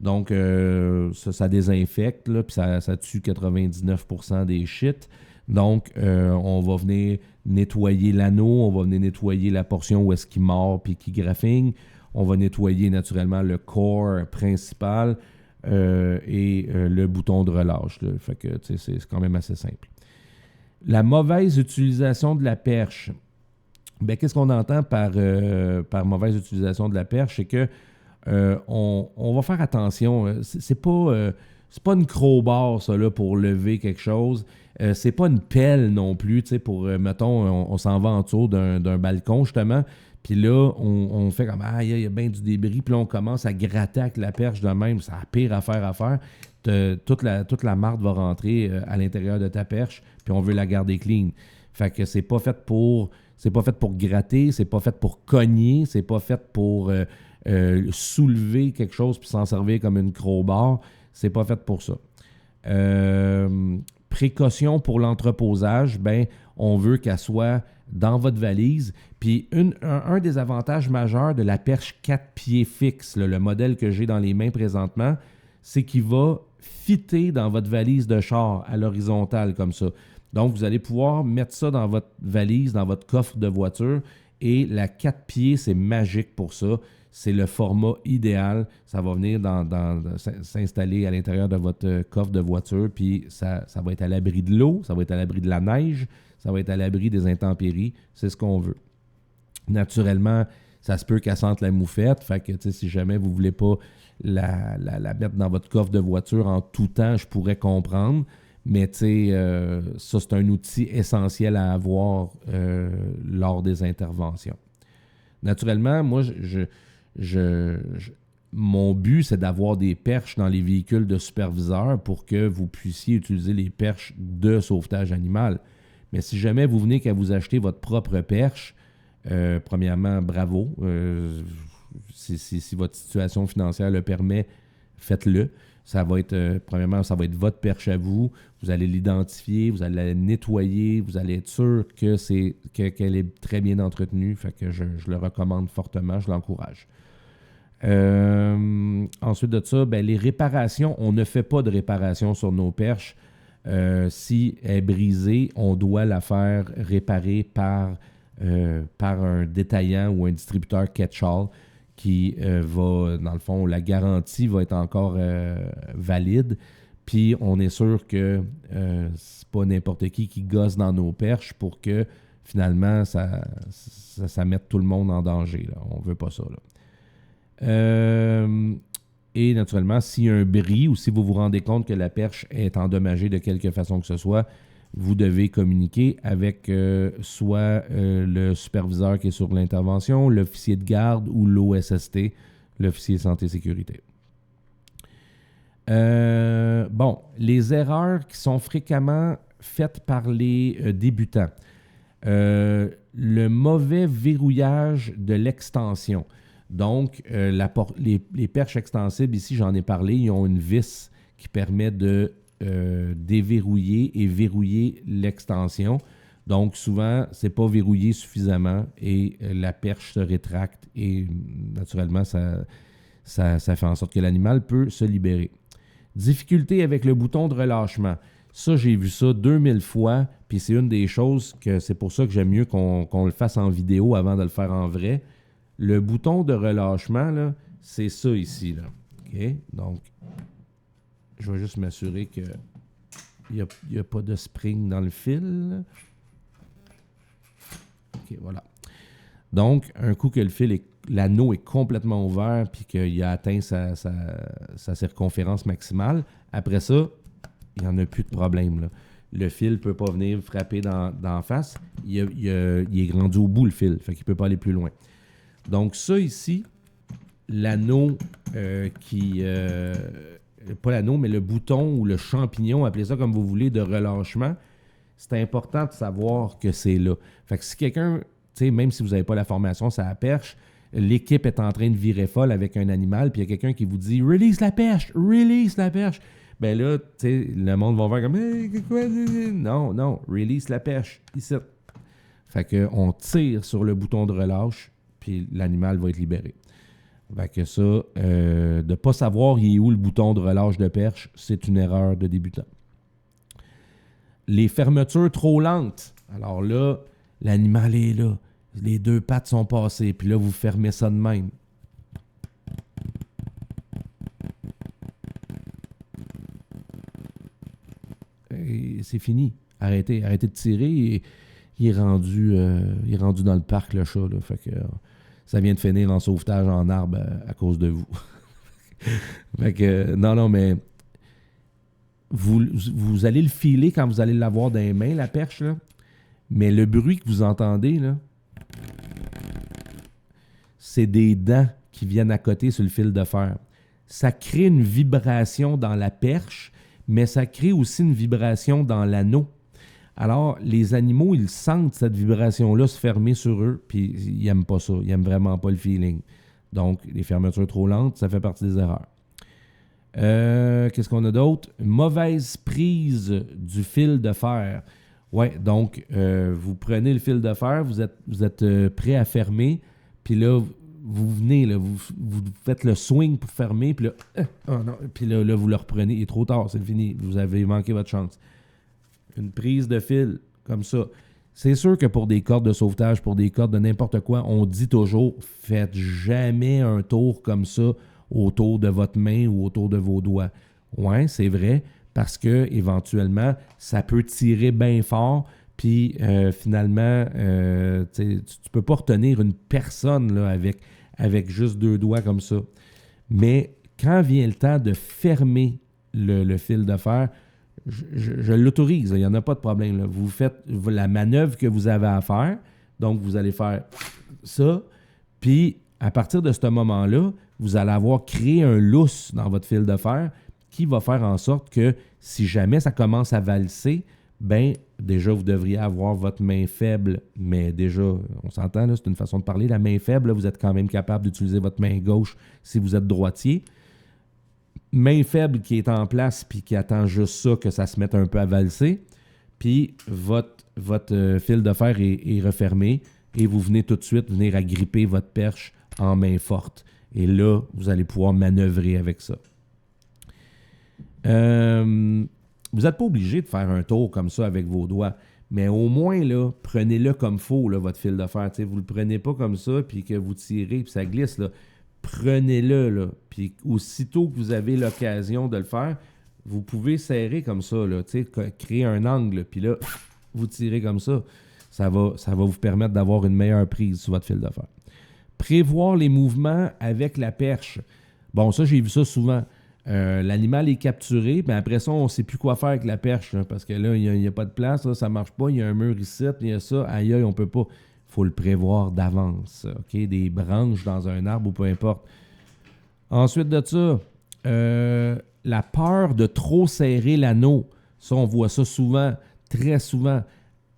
Donc, ça désinfecte, là, puis ça tue 99% des shit. Donc, on va venir nettoyer l'anneau, on va venir nettoyer la portion où est-ce qu'il mord puis qu'il graffigne. On va nettoyer naturellement le corps principal et le bouton de relâche. Là. Fait que c'est quand même assez simple. La mauvaise utilisation de la perche. Ben, qu'est-ce qu'on entend par mauvaise utilisation de la perche? C'est que on va faire attention. C'est pas une crowbar, ça, là, pour lever quelque chose. C'est pas une pelle non plus, pour, mettons, on s'en va en dessous d'un balcon, justement. Puis là, on fait comme, il y a bien du débris. Puis là, on commence à gratter avec la perche de même. C'est la pire affaire à faire. Toute la marde va rentrer à l'intérieur de ta perche, puis on veut la garder clean. Fait que c'est pas fait pour gratter, c'est pas fait pour cogner, c'est pas fait pour soulever quelque chose puis s'en servir comme une crowbar. C'est pas fait pour ça. Précaution pour l'entreposage, ben on veut qu'elle soit dans votre valise. Puis un des avantages majeurs de la perche 4 pieds fixe, là, le modèle que j'ai dans les mains présentement, c'est qu'il va fitter dans votre valise de char à l'horizontale comme ça. Donc, vous allez pouvoir mettre ça dans votre valise, dans votre coffre de voiture. Et la 4 pieds, c'est magique pour ça. C'est le format idéal. Ça va venir s'installer à l'intérieur de votre coffre de voiture. Puis ça va être à l'abri de l'eau, ça va être à l'abri de la neige, ça va être à l'abri des intempéries. C'est ce qu'on veut. Naturellement, ça se peut qu'elle sente la moufette. Fait que si jamais vous ne voulez pas la mettre dans votre coffre de voiture en tout temps, je pourrais comprendre. Mais ça, c'est un outil essentiel à avoir lors des interventions. Naturellement, moi, mon but, c'est d'avoir des perches dans les véhicules de superviseurs pour que vous puissiez utiliser les perches de sauvetage animal. Mais si jamais vous venez qu'à vous acheter votre propre perche, premièrement, bravo. Si votre situation financière le permet, faites-le. Ça va être, premièrement, ça va être votre perche à vous. Vous allez l'identifier, vous allez la nettoyer, vous allez être sûr qu'elle est très bien entretenue. Fait que je le recommande fortement, je l'encourage. Ensuite de ça, les réparations, on ne fait pas de réparation sur nos perches. Si elle est brisée, on doit la faire réparer par un détaillant ou un distributeur catch-all qui va, dans le fond, la garantie va être encore valide. Puis on est sûr que c'est pas n'importe qui gosse dans nos perches pour que finalement ça mette tout le monde en danger. Là. On veut pas ça. Là. Et naturellement, s'il y a un bris ou si vous vous rendez compte que la perche est endommagée de quelque façon que ce soit, vous devez communiquer avec soit le superviseur qui est sur l'intervention, l'officier de garde ou l'OSST, l'officier santé-sécurité. Les erreurs qui sont fréquemment faites par les débutants. Le mauvais verrouillage de l'extension. Donc, les perches extensibles, ici, j'en ai parlé, ils ont une vis qui permet de déverrouiller et verrouiller l'extension. Donc, souvent, ce n'est pas verrouillé suffisamment et la perche se rétracte et naturellement, ça fait en sorte que l'animal peut se libérer. Difficulté avec le bouton de relâchement. Ça, j'ai vu ça 2000 fois, puis c'est une des choses que c'est pour ça que j'aime mieux qu'on le fasse en vidéo avant de le faire en vrai. Le bouton de relâchement, là, c'est ça ici. Là. OK? Donc, je vais juste m'assurer qu'il n'y a pas de spring dans le fil. OK, voilà. Donc, un coup que l'anneau est complètement ouvert puis qu'il a atteint sa circonférence maximale, après ça, il n'y en a plus de problème. Là. Le fil ne peut pas venir frapper d'en face. Il est rendu au bout, le fil. Fait qu'il ne peut pas aller plus loin. Donc, ça ici, l'anneau pas l'anneau, mais le bouton ou le champignon, appelez ça comme vous voulez, de relâchement, c'est important de savoir que c'est là. Fait que si quelqu'un, tu sais, même si vous n'avez pas la formation, ça la perche, l'équipe est en train de virer folle avec un animal, puis il y a quelqu'un qui vous dit « Release la perche! Release la perche! » Ben là, tu sais, le monde va voir comme hey, quoi? Non, release la perche, ici. Fait qu'on tire sur le bouton de relâche, puis l'animal va être libéré. Fait que ça, de ne pas savoir il est où le bouton de relâche de perche, c'est une erreur de débutant. Les fermetures trop lentes. Alors là, l'animal est là. Les deux pattes sont passées, puis là, vous fermez ça de même. Et c'est fini. Arrêtez de tirer. Il est rendu dans le parc, le chat. Là. Fait que ça vient de finir en sauvetage en arbre à cause de vous. Fait que, non, mais vous allez le filer quand vous allez l'avoir dans les mains, la perche, là. Mais le bruit que vous entendez, là, c'est des dents qui viennent à côté sur le fil de fer. Ça crée une vibration dans la perche, mais ça crée aussi une vibration dans l'anneau. Alors, les animaux, ils sentent cette vibration-là se fermer sur eux, puis ils n'aiment pas ça. Ils n'aiment vraiment pas le feeling. Donc, les fermetures trop lentes, ça fait partie des erreurs. Qu'est-ce qu'on a d'autre? Mauvaise prise du fil de fer. Oui, donc, vous prenez le fil de fer, vous êtes prêt à fermer, puis là, vous venez, là, vous faites le swing pour fermer, puis là, vous le reprenez. Il est trop tard, c'est fini. Vous avez manqué votre chance. Une prise de fil, comme ça. C'est sûr que pour des cordes de sauvetage, pour des cordes de n'importe quoi, on dit toujours, faites jamais un tour comme ça autour de votre main ou autour de vos doigts. Oui, c'est vrai, parce que éventuellement, ça peut tirer bien fort, puis finalement, tu ne peux pas retenir une personne là, avec juste deux doigts comme ça. Mais quand vient le temps de fermer le fil de fer, je l'autorise, il n'y en a pas de problème. Là. Vous faites la manœuvre que vous avez à faire, donc vous allez faire ça, puis à partir de ce moment-là, il vous allez avoir créé un lousse dans votre fil de fer qui va faire en sorte que si jamais ça commence à valser, ben déjà, vous devriez avoir votre main faible, mais déjà, on s'entend, là, c'est une façon de parler. La main faible, là, vous êtes quand même capable d'utiliser votre main gauche si vous êtes droitier. Main faible qui est en place puis qui attend juste ça, que ça se mette un peu à valser. Puis votre fil de fer est refermé et vous venez tout de suite venir agripper votre perche en main forte. Et là, vous allez pouvoir manœuvrer avec ça. Vous n'êtes pas obligé de faire un tour comme ça avec vos doigts, mais au moins, là, prenez-le comme faut, là, votre fil de fer. T'sais, vous ne le prenez pas comme ça, puis que vous tirez, puis ça glisse. Là. Prenez-le, là. Puis aussitôt que vous avez l'occasion de le faire, vous pouvez serrer comme ça, là, créer un angle, puis là, vous tirez comme ça. Ça va vous permettre d'avoir une meilleure prise sur votre fil de fer. Prévoir les mouvements avec la perche. Bon, ça, j'ai vu ça souvent. L'animal est capturé, mais après ça, on ne sait plus quoi faire avec la perche, là, parce que là, il n'y a pas de place, là, ça ne marche pas, il y a un mur ici, il y a ça, aïe, on ne peut pas. Il faut le prévoir d'avance, OK? Des branches dans un arbre ou peu importe. Ensuite de ça, la peur de trop serrer l'anneau. Ça, on voit ça souvent, très souvent.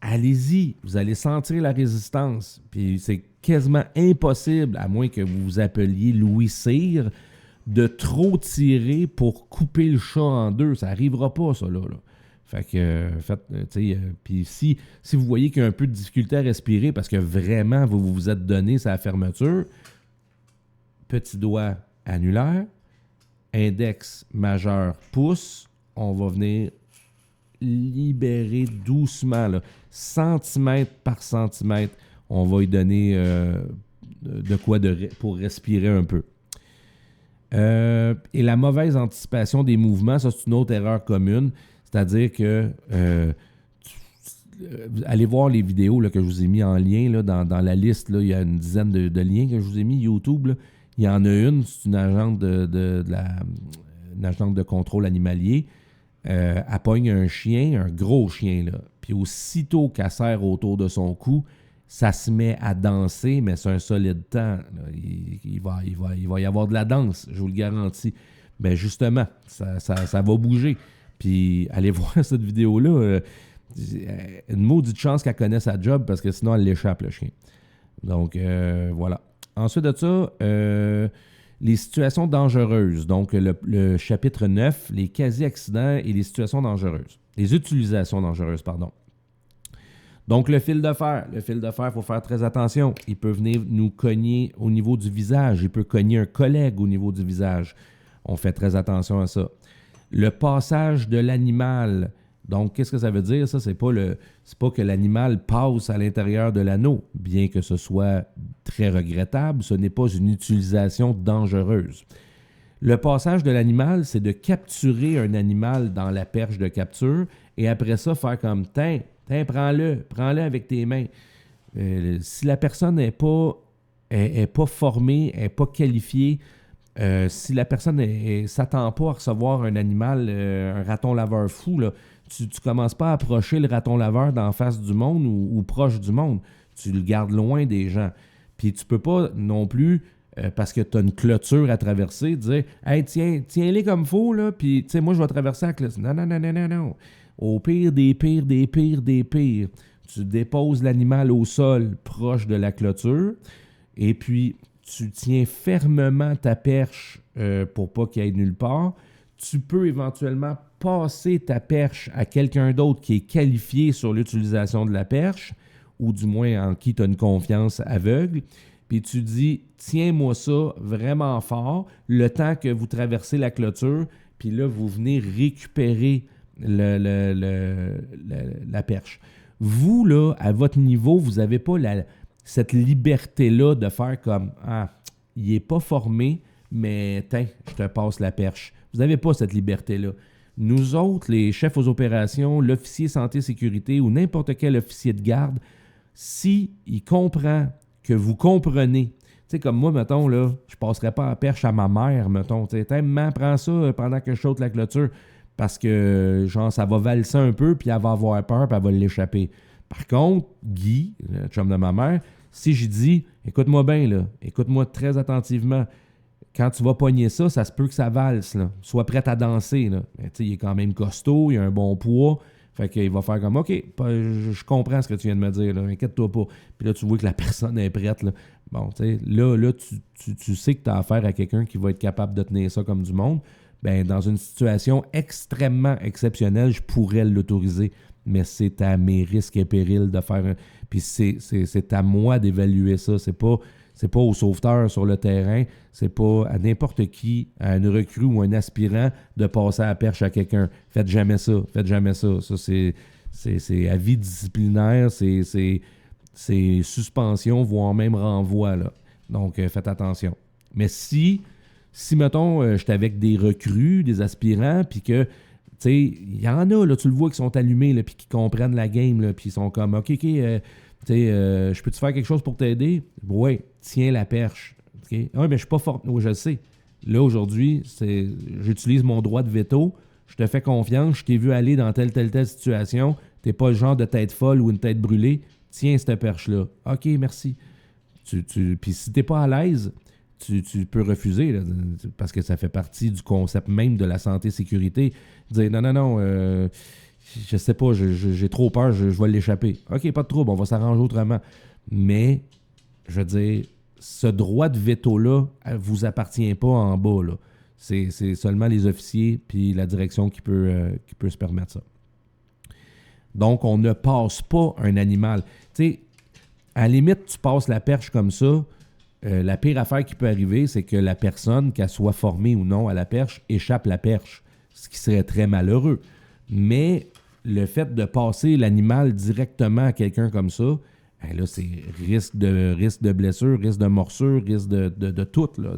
Allez-y, vous allez sentir la résistance. Puis c'est quasiment impossible, à moins que vous vous appeliez Louis Cyr, de trop tirer pour couper le chat en deux. Ça n'arrivera pas, ça, là. Fait que, puis si vous voyez qu'il y a un peu de difficulté à respirer parce que vraiment, vous vous êtes donné sa fermeture, petit doigt annulaire, index majeur pouce, on va venir libérer doucement, là, centimètre par centimètre, on va lui donner de quoi pour respirer un peu. Et la mauvaise anticipation des mouvements, ça c'est une autre erreur commune, c'est-à-dire que allez voir les vidéos là, que je vous ai mis en lien là, dans la liste, là, il y a une dizaine de liens que je vous ai mis YouTube. Là. Il y en a une, c'est une agente une agente de contrôle animalier. Elle pogne un chien, un gros chien, là. Puis aussitôt qu'elle serre autour de son cou, ça se met à danser, mais c'est un solide temps. Il va y avoir de la danse, je vous le garantis. Ben justement, ça va bouger. Puis allez voir cette vidéo-là. Une maudite chance qu'elle connaisse sa job parce que sinon elle l'échappe, le chien. Donc voilà. Ensuite de ça, les situations dangereuses. Donc le chapitre 9, les quasi-accidents et les situations dangereuses. Les utilisations dangereuses, pardon. Donc, le fil de fer. Le fil de fer, il faut faire très attention. Il peut venir nous cogner au niveau du visage. Il peut cogner un collègue au niveau du visage. On fait très attention à ça. Le passage de l'animal. Donc, qu'est-ce que ça veut dire? Ça, c'est pas que l'animal passe à l'intérieur de l'anneau. Bien que ce soit très regrettable, ce n'est pas une utilisation dangereuse. Le passage de l'animal, c'est de capturer un animal dans la perche de capture et après ça, faire comme « Tiens, prends-le avec tes mains. » Si la personne n'est pas formée, n'est pas qualifiée, si la personne ne s'attend pas à recevoir un animal, un raton laveur fou, là, tu ne commences pas à approcher le raton laveur d'en face du monde ou proche du monde. Tu le gardes loin des gens. Puis tu ne peux pas non plus, parce que tu as une clôture à traverser, dire « Hey, tiens-les comme il faut, là, puis moi je vais traverser la clôture. » Non. Au pire des pires, tu déposes l'animal au sol proche de la clôture et puis tu tiens fermement ta perche pour pas qu'il y ait nulle part. Tu peux éventuellement passer ta perche à quelqu'un d'autre qui est qualifié sur l'utilisation de la perche ou du moins en qui tu as une confiance aveugle. Puis tu dis, tiens-moi ça vraiment fort le temps que vous traversez la clôture, puis là, vous venez récupérer la perche. Vous, là, à votre niveau, vous n'avez pas cette liberté-là de faire comme « Ah, il n'est pas formé, mais tiens, je te passe la perche. » Vous n'avez pas cette liberté-là. Nous autres, les chefs aux opérations, l'officier santé-sécurité ou n'importe quel officier de garde, s'il comprend que vous comprenez, tu sais, comme moi, mettons, là, je ne passerais pas en perche à ma mère, mettons. Tu sais, maman, prends ça pendant que je saute la clôture. Parce que, genre, ça va valser un peu, puis elle va avoir peur, puis elle va l'échapper. Par contre, Guy, le chum de ma mère, si je dis, écoute-moi bien, là, écoute-moi très attentivement, quand tu vas pogner ça, ça se peut que ça valse, là. Sois prête à danser, là. Mais, il est quand même costaud, il a un bon poids. Fait qu'il va faire comme, OK, je comprends ce que tu viens de me dire, là, inquiète-toi pas. Puis là, tu vois que la personne est prête, là. Bon, là, tu sais que tu as affaire à quelqu'un qui va être capable de tenir ça comme du monde. Ben, dans une situation extrêmement exceptionnelle, je pourrais l'autoriser. Mais c'est à mes risques et périls de faire un... Puis c'est à moi d'évaluer ça. C'est pas au sauveteur sur le terrain. C'est pas à n'importe qui, à une recrue ou un aspirant, de passer à la perche à quelqu'un. Faites jamais ça. Faites jamais ça. Ça, c'est avis disciplinaire. C'est suspension, voire même renvoi, là. Donc, faites attention. Mais si mettons, j'étais avec des recrues, des aspirants, puis que, tu sais, il y en a, là, tu le vois, qui sont allumés, là, puis qui comprennent la game, là, puis ils sont comme, OK, tu sais, je peux-tu faire quelque chose pour t'aider? Oui, tiens la perche. Okay? Ah oui, mais je suis pas fort. Oui, je le sais. Là, aujourd'hui, j'utilise mon droit de veto, je te fais confiance, je t'ai vu aller dans telle situation, t'es pas le genre de tête folle ou une tête brûlée, tiens cette perche-là. OK, merci. Puis si t'es pas à l'aise, tu peux refuser, là, parce que ça fait partie du concept même de la santé-sécurité. Dire non, je sais pas, j'ai trop peur, je vais l'échapper. OK, pas de trouble, on va s'arranger autrement. Mais, je veux dire, ce droit de veto-là vous appartient pas en bas, là. C'est seulement les officiers puis la direction qui peut se permettre ça. Donc, on ne passe pas un animal. Tu sais, à la limite, tu passes la perche comme ça. La pire affaire qui peut arriver, c'est que la personne, qu'elle soit formée ou non à la perche, échappe la perche, ce qui serait très malheureux. Mais le fait de passer l'animal directement à quelqu'un comme ça, ben là, c'est risque de blessure, risque de morsure, risque de tout. Là.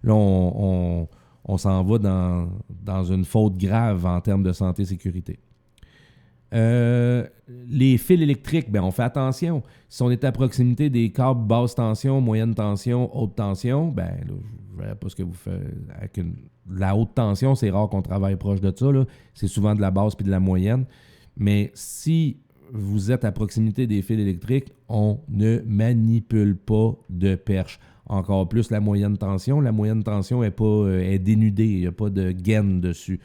On s'en va dans une faute grave en termes de santé-sécurité. Les fils électriques, ben on fait attention. Si on est à proximité des câbles basse tension, moyenne tension, haute tension, ben là, je ne verrai pas ce que vous faites. Avec la haute tension, c'est rare qu'on travaille proche de ça. Là. C'est souvent de la basse puis de la moyenne. Mais si vous êtes à proximité des fils électriques, on ne manipule pas de perche. Encore plus la moyenne tension. La moyenne tension est dénudée. Il n'y a pas de gaine dessus.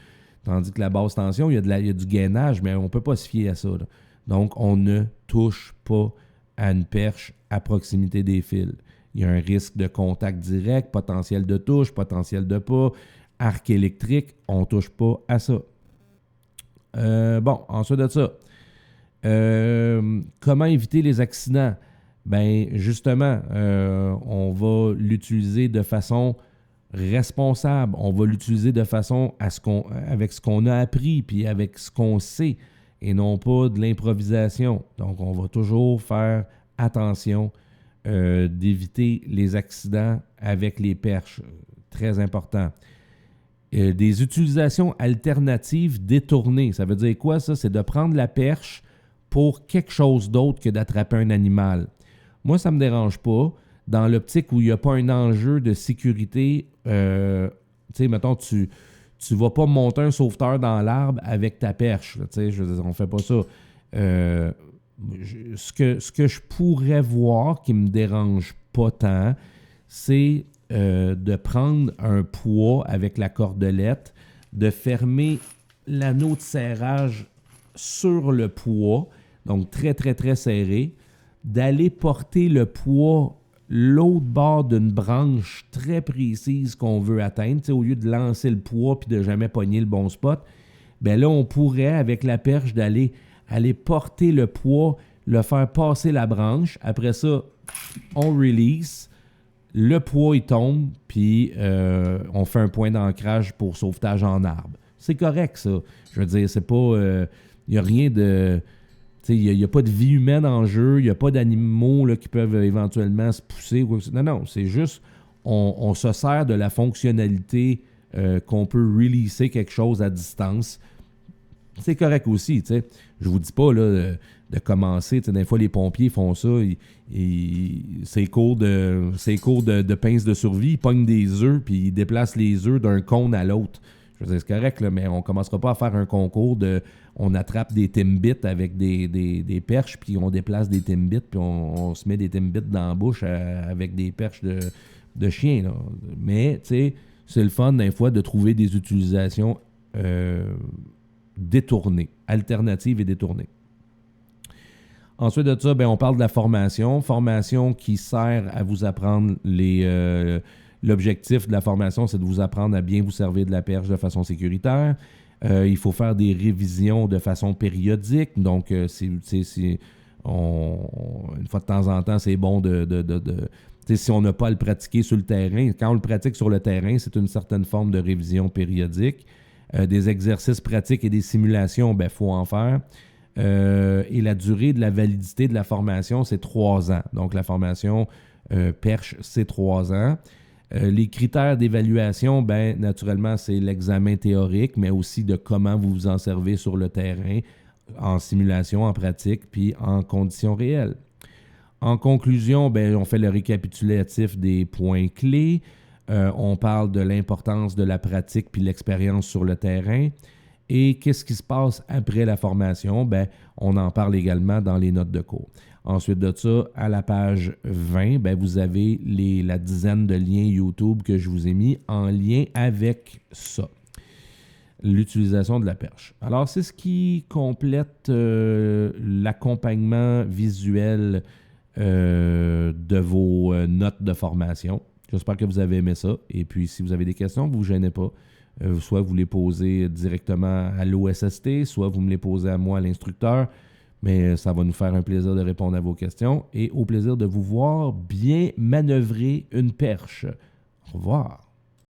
Tandis que la basse tension, il y a du gainage, mais on ne peut pas se fier à ça. Là. Donc, on ne touche pas à une perche à proximité des fils. Il y a un risque de contact direct, potentiel de touche, potentiel de pas, arc électrique, on ne touche pas à ça. Bon, ensuite de ça, comment éviter les accidents? Ben justement, on va l'utiliser de façon responsable. On va l'utiliser de façon avec ce qu'on a appris, puis avec ce qu'on sait, et non pas de l'improvisation. Donc, on va toujours faire attention d'éviter les accidents avec les perches. Très important. Des utilisations alternatives détournées. Ça veut dire quoi, ça? C'est de prendre la perche pour quelque chose d'autre que d'attraper un animal. Moi, ça ne me dérange pas. Dans l'optique où il n'y a pas un enjeu de sécurité, tu sais, mettons, tu ne vas pas monter un sauveteur dans l'arbre avec ta perche. Tu sais, on ne fait pas ça. Ce que je pourrais voir qui ne me dérange pas tant, c'est de prendre un poids avec la cordelette, de fermer l'anneau de serrage sur le poids, donc très, très, très serré, d'aller porter le poids l'autre bord d'une branche très précise qu'on veut atteindre, au lieu de lancer le poids puis de jamais pogner le bon spot, ben là, on pourrait, avec la perche, aller porter le poids, le faire passer la branche. Après ça, on release, le poids, il tombe, puis on fait un point d'ancrage pour sauvetage en arbre. C'est correct, ça. Je veux dire, c'est pas... Il n'y a rien de... Il n'y a pas de vie humaine en jeu, il n'y a pas d'animaux là, qui peuvent éventuellement se pousser. Non, c'est juste, on se sert de la fonctionnalité qu'on peut releaser quelque chose à distance. C'est correct aussi, tu sais. Je vous dis pas là, de commencer, des fois les pompiers font ça, c'est cours de pince de survie, ils pognent des œufs puis ils déplacent les œufs d'un cône à l'autre. Je veux dire, c'est correct, là, mais on ne commencera pas à faire un concours on attrape des Timbits avec des perches, puis on déplace des Timbits, puis on se met des Timbits dans la bouche avec des perches de chien, là. Mais, tu sais, c'est le fun, des fois, de trouver des utilisations détournées, alternatives et détournées. Ensuite de ça, on parle de la formation. Formation qui sert à vous apprendre l'objectif de la formation, c'est de vous apprendre à bien vous servir de la perche de façon sécuritaire. Il faut faire des révisions de façon périodique. Donc, une fois de temps en temps, c'est bon si on n'a pas à le pratiquer sur le terrain. Quand on le pratique sur le terrain, c'est une certaine forme de révision périodique. Des exercices pratiques et des simulations, il faut en faire. Et la durée de la validité de la formation, c'est 3 ans. Donc, la formation perche, c'est 3 ans. Les critères d'évaluation, naturellement, c'est l'examen théorique, mais aussi de comment vous vous en servez sur le terrain, en simulation, en pratique, puis en conditions réelles. En conclusion, on fait le récapitulatif des points clés. On parle de l'importance de la pratique puis l'expérience sur le terrain. Et qu'est-ce qui se passe après la formation? On en parle également dans les notes de cours. Ensuite de ça, à la page 20, vous avez la dizaine de liens YouTube que je vous ai mis en lien avec ça. L'utilisation de la perche. Alors, c'est ce qui complète l'accompagnement visuel de vos notes de formation. J'espère que vous avez aimé ça. Et puis, si vous avez des questions, vous ne vous gênez pas. Soit vous les posez directement à l'OSST, soit vous me les posez à moi, à l'instructeur. Mais ça va nous faire un plaisir de répondre à vos questions et au plaisir de vous voir bien manœuvrer une perche. Au revoir.